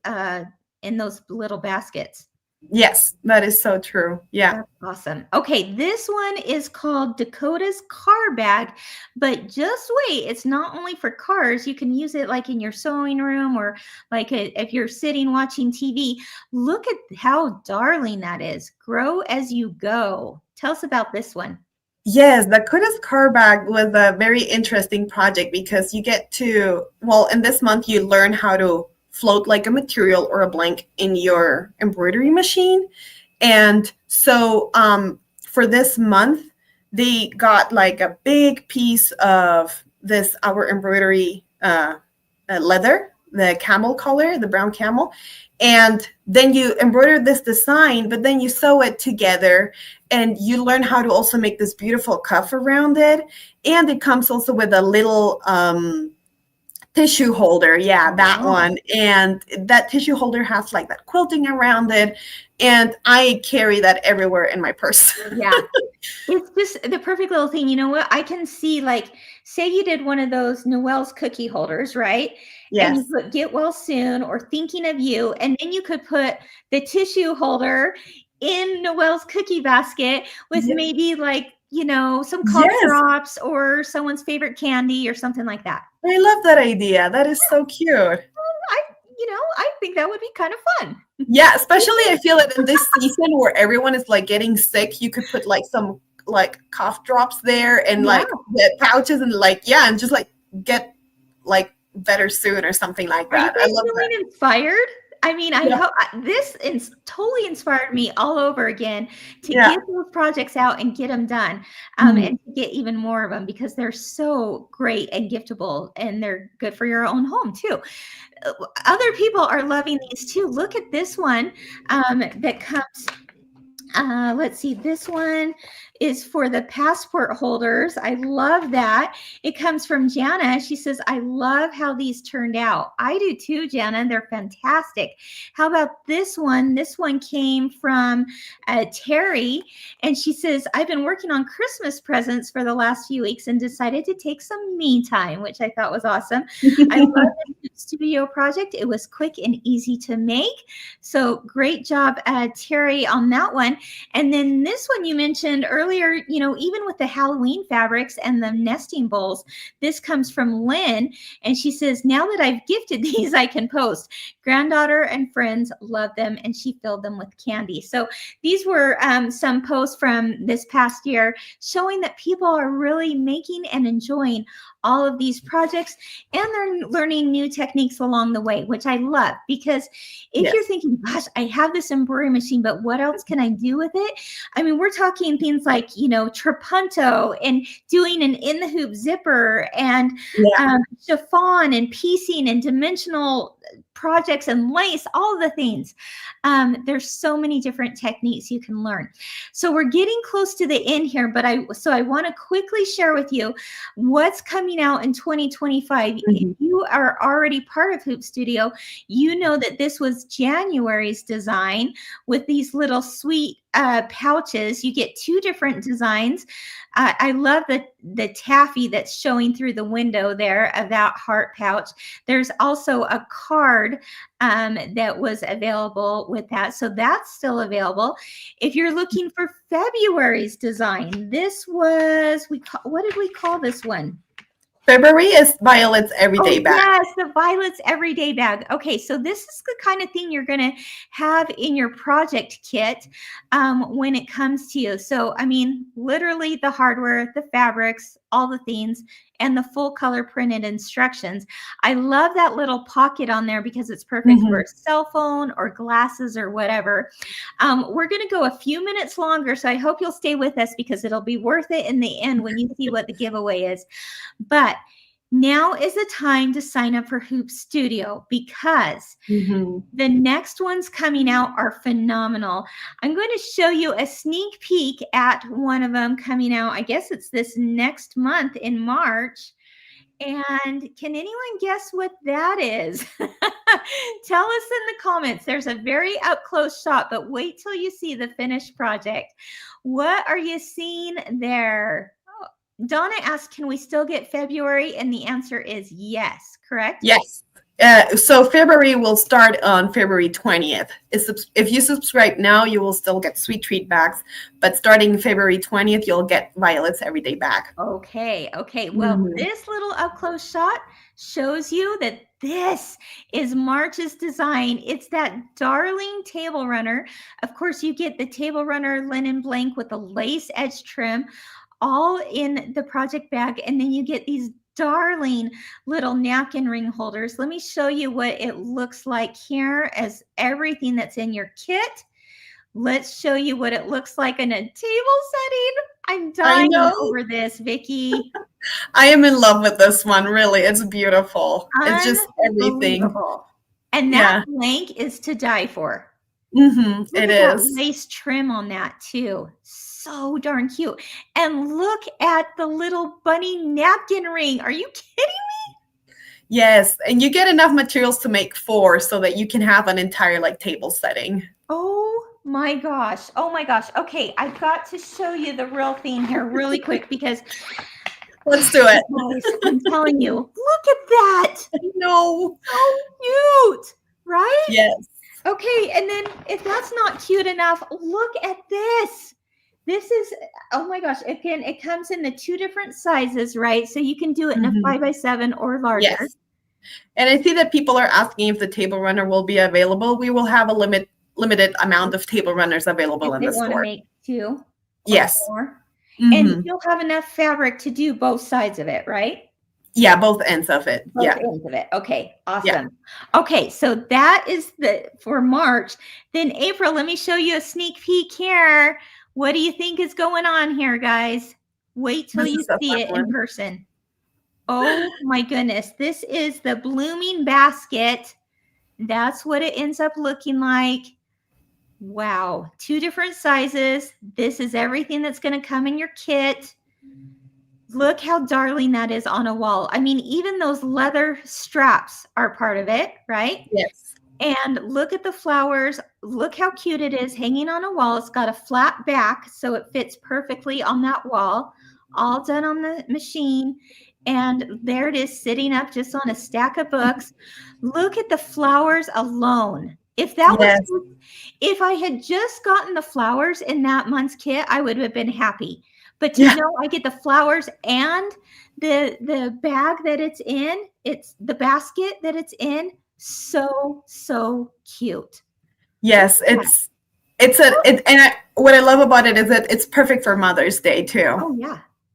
little baskets. Yes, that is so true. Yeah. That's awesome. Okay, this one is called Dakota's Car Bag, but just wait, it's not only for cars. You can use it like in your sewing room, or like if you're sitting watching TV. Look at how darling that is. Grow as you go. Tell us about this one. Yes, the Kuda's car bag was a very interesting project because you get to, well, in this month, you learn how to float like a material or a blank in your embroidery machine. And so for this month, they got like a big piece of this, our embroidery leather, the camel color, the brown camel. And then you embroider this design, but then you sew it together and you learn how to also make this beautiful cuff around it. And it comes also with a little tissue holder. Yeah, that one. And that tissue holder has like that quilting around it. And I carry that everywhere in my purse. Yeah. It's just the perfect little thing. You know what? I can see, like, say you did one of those Noel's cookie holders, right? And you Yes. put get well soon or thinking of you. And then you could put the tissue holder in Noel's cookie basket with Yes. maybe like, some cough Yes. drops or someone's favorite candy or something like that. I love that idea. That is so cute. I think that would be kind of fun. Yeah, especially I feel that in this season where everyone is like getting sick, you could put like some like cough drops there and like the pouches and like, yeah, and just like get like better soon or something like Are you that. guys I love feeling that. inspired? I mean, I Yeah. hope this totally inspired me all over again to Yeah. get those projects out and get them done, Mhm. and to get even more of them, because they're so great and giftable, and they're good for your own home too. Other people are loving these too. Look at this one that comes. Let's see. This one is for the passport holders. I love that. It comes from Jana. She says, I love how these turned out. I do too, Jana. They're fantastic. How about this one? This one came from Terry. And she says, I've been working on Christmas presents for the last few weeks and decided to take some me time, which I thought was awesome. I love this studio project. It was quick and easy to make. So great job, Terry, on that one. And then this one you mentioned earlier, even with the Halloween fabrics and the nesting bowls, this comes from Lynn. And she says, now that I've gifted these, I can post. Granddaughter and friends love them, and she filled them with candy. So these were some posts from this past year showing that people are really making and enjoying all of these projects, and they're learning new techniques along the way, which I love, because if you're thinking, gosh, I have this embroidery machine, but what else can I do with it? I mean, we're talking things like, trapunto and doing an in the hoop zipper and chiffon and piecing and dimensional projects and lace, all of the things. There's so many different techniques you can learn. So we're getting close to the end here, but I want to quickly share with you what's coming out in 2025. If you are already part of Hoop Studio, you know that this was January's design with these little sweet pouches. You get two different designs. I love the taffy that's showing through the window there of that heart pouch. There's also a card that was available with that. So that's still available. If you're looking for February's design, this was, what did we call this one? February is Violet's everyday Oh, bag. yes, the Violet's Everyday Bag. Okay, so this is the kind of thing you're going to have in your project kit when it comes to you. So, I mean, literally the hardware, the fabrics, all the things, and the full color printed instructions. I love that little pocket on there because it's perfect for a cell phone or glasses or whatever. We're going to go a few minutes longer, so I hope you'll stay with us because it'll be worth it in the end when you see what the giveaway is. But now is the time to sign up for Hoop Studio because the next ones coming out are phenomenal. I'm going to show you a sneak peek at one of them coming out. I guess it's this next month in March. And can anyone guess what that is? Tell us in the comments. There's a very up close shot, but wait till you see the finished project. What are you seeing there? Donna asked, can we still get February? And the answer is yes, correct? Yes. So February will start on February 20th. If you subscribe now, you will still get sweet treat bags. But starting February 20th, you'll get Violet's everyday bag. Okay. Well, this little up close shot shows you that this is March's design. It's that darling table runner. Of course, you get the table runner linen blank with the lace edge trim, all in the project bag. And then you get these darling little napkin ring holders. Let me show you what it looks like here as everything that's in your kit. Let's show you what it looks like in a table setting. I'm dying over this, Vicki. I am in love with this one, really. It's beautiful. It's just everything. And that blank is to die for. It is. Lace trim on that too. So darn cute. And look at the little bunny napkin ring. Are you kidding me? Yes. And you get enough materials to make 4 so that you can have an entire like table setting. Oh my gosh. Oh my gosh. Okay. I've got to show you the real thing here really quick because let's do it. Guys, I'm telling you, look at that. No. So cute. Right? Yes. Okay, and then if that's not cute enough, look at this. This is, oh my gosh, again, it comes in the 2 different sizes, right? So you can do it in a 5x7 or larger. Yes. And I see that people are asking if the table runner will be available. We will have a limited amount of table runners available in the store. If they want to make 2 yes. or more. And you'll have enough fabric to do both sides of it, right? Yeah, both ends of it. Both ends of it. Okay, awesome. Yeah. Okay, so that is for March. Then April, let me show you a sneak peek here. What do you think is going on here, guys? Wait till you see it in person. Oh my goodness. This is the blooming basket. That's what it ends up looking like. Wow. 2 different sizes. This is everything that's going to come in your kit. Look how darling that is on a wall. I mean, even those leather straps are part of it, right? Yes. And look at the flowers. Look how cute it is hanging on a wall. It's got a flat back, so it fits perfectly on that wall. All done on the machine. And there it is sitting up just on a stack of books. Look at the flowers alone. If that was, if I had just gotten the flowers in that month's kit, I would have been happy. But you know, I get the flowers and the bag that it's in. It's the basket that it's in. So cute. Yes, what I love about it is that it's perfect for Mother's Day too.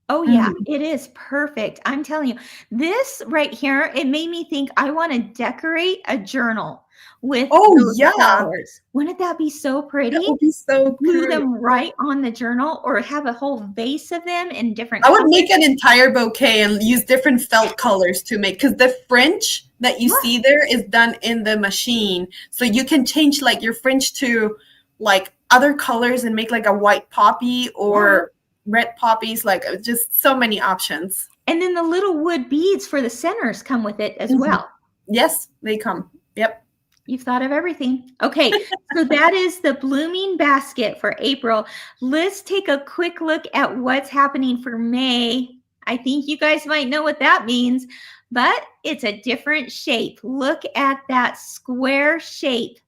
Oh yeah, it is perfect. I'm telling you, this right here, it made me think I want to decorate a journal with flowers. Wouldn't that be so pretty? That would be so glue them right on the journal or have a whole vase of them in different colors. I would make an entire bouquet and use different felt colors to make, because the fringe that you see there is done in the machine. So you can change like your fringe to like other colors and make like a white poppy or red poppies, like just so many options. And then the little wood beads for the centers come with it as well. Yes, they come. Yep. You've thought of everything. Okay, so that is the blooming basket for April. Let's take a quick look at what's happening for May. I think you guys might know what that means, but it's a different shape. Look at that square shape.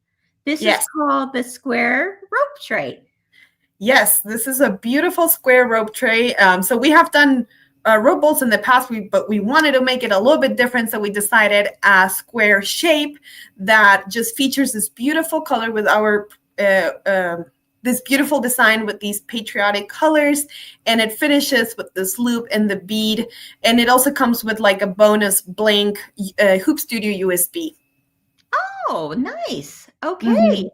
This is called the square rope tray. Yes, this is a beautiful square rope tray. So we have done rope bolts in the past, but we wanted to make it a little bit different, so we decided a square shape that just features this beautiful color with our this beautiful design with these patriotic colors, and it finishes with this loop and the bead, and it also comes with like a bonus blank Hoop Studio USB. Oh, nice. Okay. Mhm.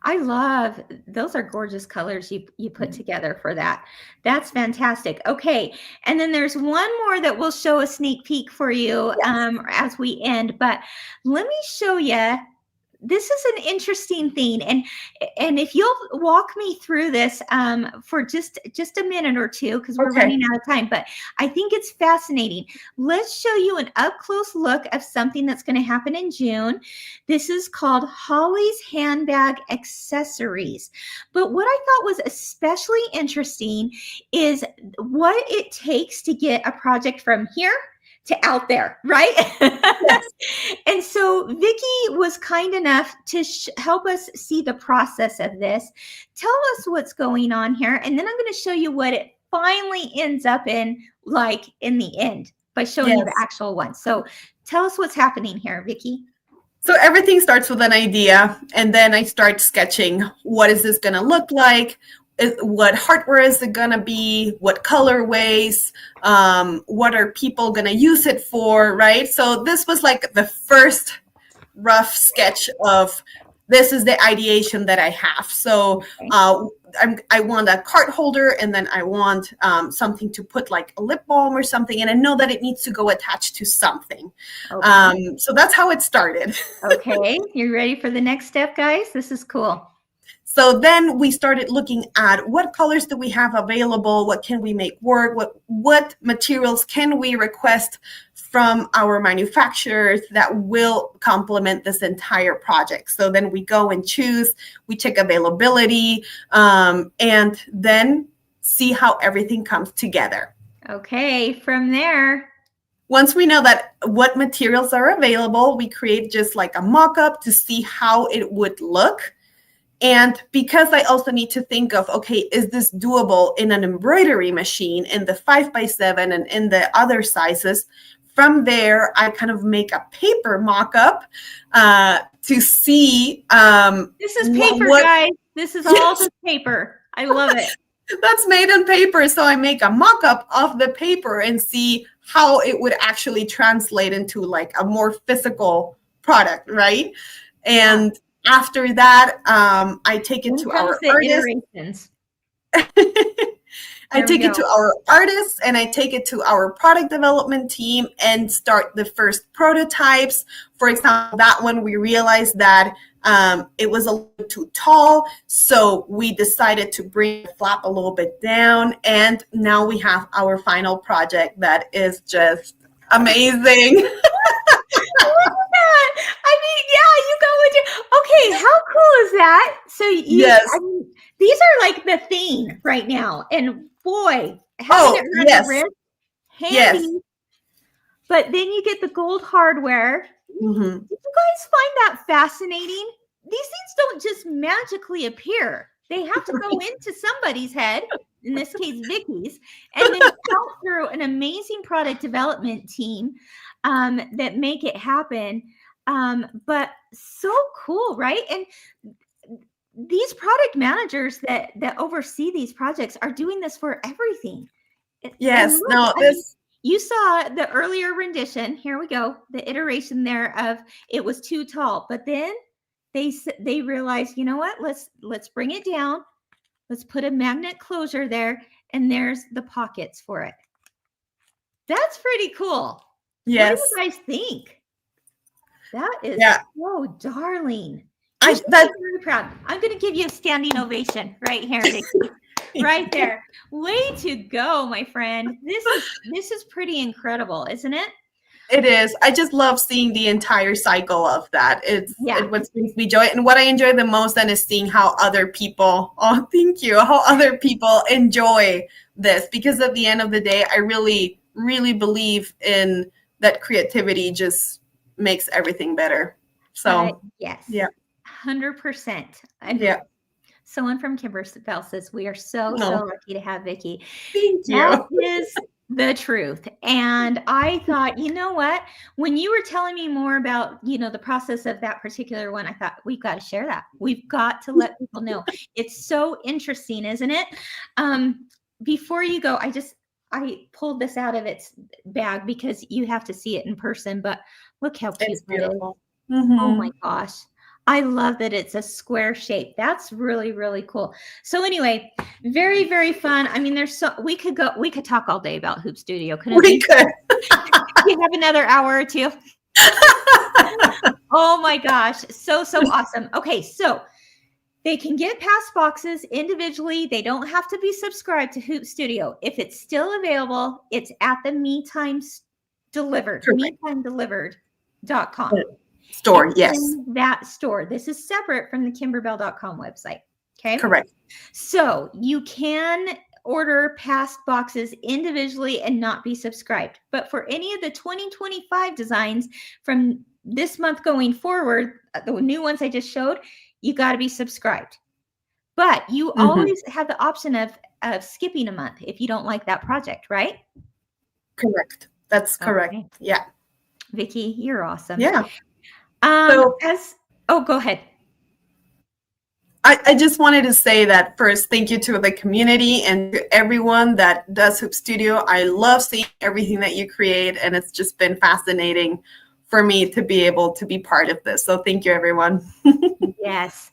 I love those are gorgeous colors you put together for that. That's fantastic. Okay. And then there's one more that we'll show a sneak peek for you as we end, but let me show you. This is an interesting thing, and if you'll walk me through this for just a minute or two, because we're running out of time, but I think it's fascinating. Let's show you an up close look of something that's going to happen in June. This is called Holly's Handbag Accessories. But what I thought was especially interesting is what it takes to get a project from here to out there, right? Yes. And so Vicki was kind enough to help us see the process of this. Tell us what's going on here, and then I'm going to show you what it finally ends up in, like in the end, by showing you the actual one. So tell us what's happening here, Vicki. So everything starts with an idea, and then I start sketching. What is this going to look like? What hardware is it going to be? What colorways? What are people going to use it for, right? So this was like the first rough sketch of this is the ideation that I have. So I want a card holder, and then I want something to put like a lip balm or something, and I know that it needs to go attached to something. Okay. So that's how it started. Okay, you ready for the next step, guys? This is cool. So then we started looking at what colors do we have available, what can we make work, what materials can we request from our manufacturers that will complement this entire project. So then we go and choose, we check availability, and then see how everything comes together. Okay, from there. Once we know that what materials are available, we create just like a mock-up to see how it would look. And because I also need to think of, okay, is this doable in an embroidery machine in the 5x7 and in the other sizes? From there, I kind of make a paper mock-up to see. This is paper, guys. This is all just paper. I love it. That's made on paper. So I make a mock-up of the paper and see how it would actually translate into like a more physical product, right? And after that, I take it to our artists. I take it to our artists, and I take it to our product development team and start the first prototypes. For example, that one we realized that it was a little too tall, so we decided to bring the flap a little bit down, and now we have our final project that is just amazing. I mean, yeah, you go with your, okay, how cool is that? So I mean, these are like the theme right now, and boy, having it around the wrist, handy. But then you get the gold hardware. Mm-hmm. Did you guys find that fascinating? These things don't just magically appear. They have to go into somebody's head, in this case, Vicki's, and then out through an amazing product development team that make it happen. But so cool, right? And these product managers that oversee these projects are doing this for everything. Yes, you saw the earlier rendition. Here we go. The iteration there of it was too tall, but then they realized, you know what? Let's bring it down. Let's put a magnet closure there, and there's the pockets for it. That's pretty cool. Yes. What do you guys think? That is so darling. I'm very proud. I'm going to give you a standing ovation right here, Vicki. Right there. Way to go, my friend. This is pretty incredible, isn't it? It is. I just love seeing the entire cycle of that. It what brings me joy. And what I enjoy the most then is seeing how other people, how other people enjoy this. Because at the end of the day, I really, really believe in that creativity just makes everything better. So, yes. Yeah. 100%. And someone from Kimberbell says, we are so lucky to have Vicki. Thank you. That is The truth. And I thought, you know what? When you were telling me more about, the process of that particular one, I thought we've got to share that. We've got to let people know. It's so interesting, isn't it? Before you go, I pulled this out of its bag because you have to see it in person, but look how cute It's that is. beautiful. Oh my gosh. I love that it's a square shape. That's really, really cool. So anyway, very, very fun. I mean, we could talk all day about Hoop Studio. Couldn't We could. we have another hour or two? Oh my gosh. So awesome. Okay. So they can get past boxes individually. They don't have to be subscribed to Hoop Studio. If it's still available, it's at the MeTime Delivered, MeTimeDelivered.com. Store, yes. That store. This is separate from the Kimberbell.com website. Okay. Correct. So you can order past boxes individually and not be subscribed. But for any of the 2025 designs from this month going forward, the new ones I just showed, you got to be subscribed. But you always have the option of skipping a month if you don't like that project, right? Correct. That's correct. Okay. Yeah. Vicki, you're awesome. Yeah. Go ahead. I just wanted to say that first, thank you to the community and to everyone that does Hoop Studio. I love seeing everything that you create, and it's just been fascinating for me to be able to be part of this. So thank you, everyone. Yes.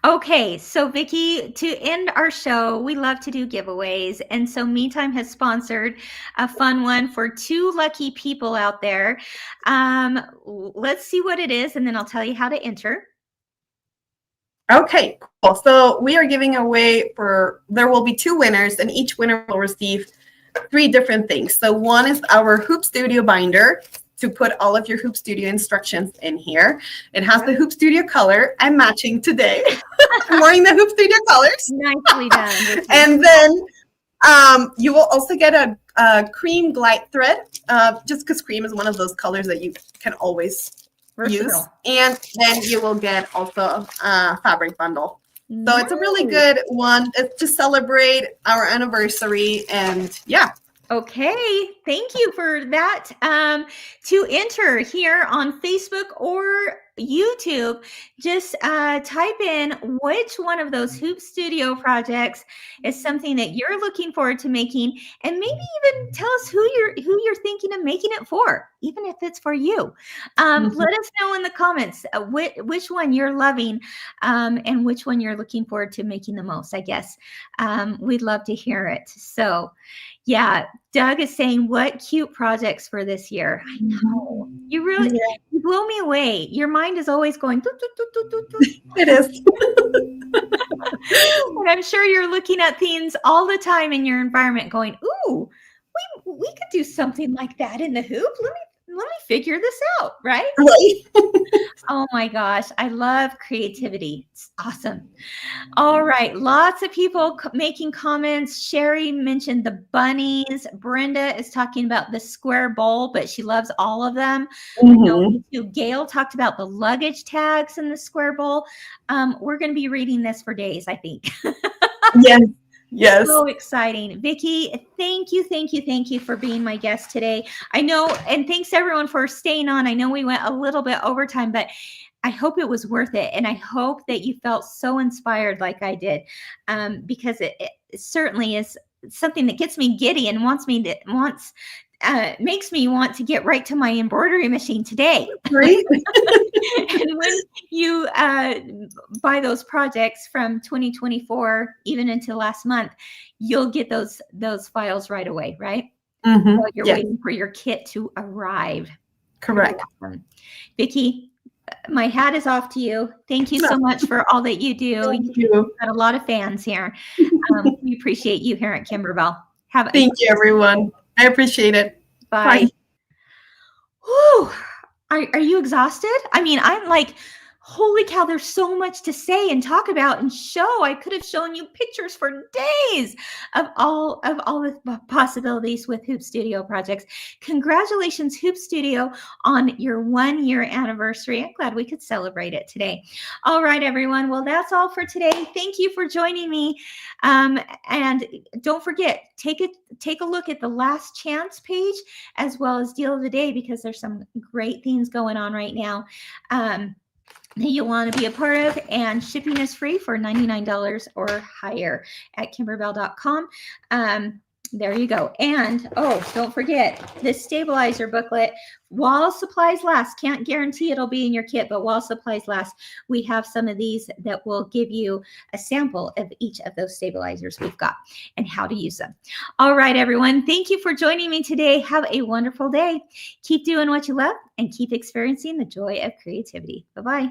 Okay. So Vicki, to end our show, we love to do giveaways. And so MeTime has sponsored a fun one for 2 lucky people out there. Let's see what it is, and then I'll tell you how to enter. Okay, cool. So we are giving away there will be 2 winners, and each winner will receive 3 different things. So one is our Hoop Studio binder to put all of your Hoop Studio instructions in here. It has the Hoop Studio color. I'm matching today. I'm wearing the Hoop Studio colors. Nicely done. And then you will also get a cream glide thread, just because cream is one of those colors that you can always use. And then you will get also a fabric bundle. So it's a really good one. It's to celebrate our anniversary, and yeah. Okay, thank you for that. To enter here on Facebook or YouTube, just type in which one of those Hoop Studio projects is something that you're looking forward to making, and maybe even tell us who you're thinking of making it for, even if it's for you. Let us know in the comments which one you're loving and which one you're looking forward to making the most, I guess. We'd love to hear it. So yeah, Doug is saying, what cute projects for this year? I know. You really you blow me away. Your mind is always going. Doo, doo, doo, doo, doo, doo. It is. And I'm sure you're looking at things all the time in your environment going, ooh, we could do something like that in the hoop. Let me figure this out, right? Right. Oh my gosh, I love creativity. It's awesome. All right, lots of people making comments. Sherry mentioned the bunnies. Brenda is talking about the square bowl, but she loves all of them. I know too. Gail talked about the luggage tags in the square bowl. We're going to be reading this for days, I think. Yes. Yes. So exciting. Vicki, thank you for being my guest today. I know, and thanks everyone for staying on. I know we went a little bit overtime, but I hope it was worth it. And I hope that you felt so inspired like I did, because it certainly is something that gets me giddy and makes me want to get right to my embroidery machine today. Right. And when you buy those projects from 2024, even until last month, you'll get those files right away, right? So you're waiting for your kit to arrive. Correct. Vicki, my hat is off to you. Thank you so much for all that you do. Thank you. You've got a lot of fans here. We appreciate you here at Kimberbell. Thank you, everyone. I appreciate it. Bye. Whew. Are you exhausted? I mean, I'm like, Holy cow, there's so much to say and talk about and show. I could have shown you pictures for days of all the possibilities with Hoop Studio projects. Congratulations, Hoop Studio, on your 1-year anniversary. I'm glad we could celebrate it today. All right, everyone. Well, that's all for today. Thank you for joining me. And don't forget, take a look at the last chance page as well as deal of the day, because there's some great things going on right now that you'll want to be a part of, and shipping is free for $99 or higher at kimberbell.com. There you go. And don't forget this stabilizer booklet. While supplies last, can't guarantee it'll be in your kit, but while supplies last, we have some of these that will give you a sample of each of those stabilizers we've got and how to use them. All right, everyone. Thank you for joining me today. Have a wonderful day. Keep doing what you love and keep experiencing the joy of creativity. Bye-bye.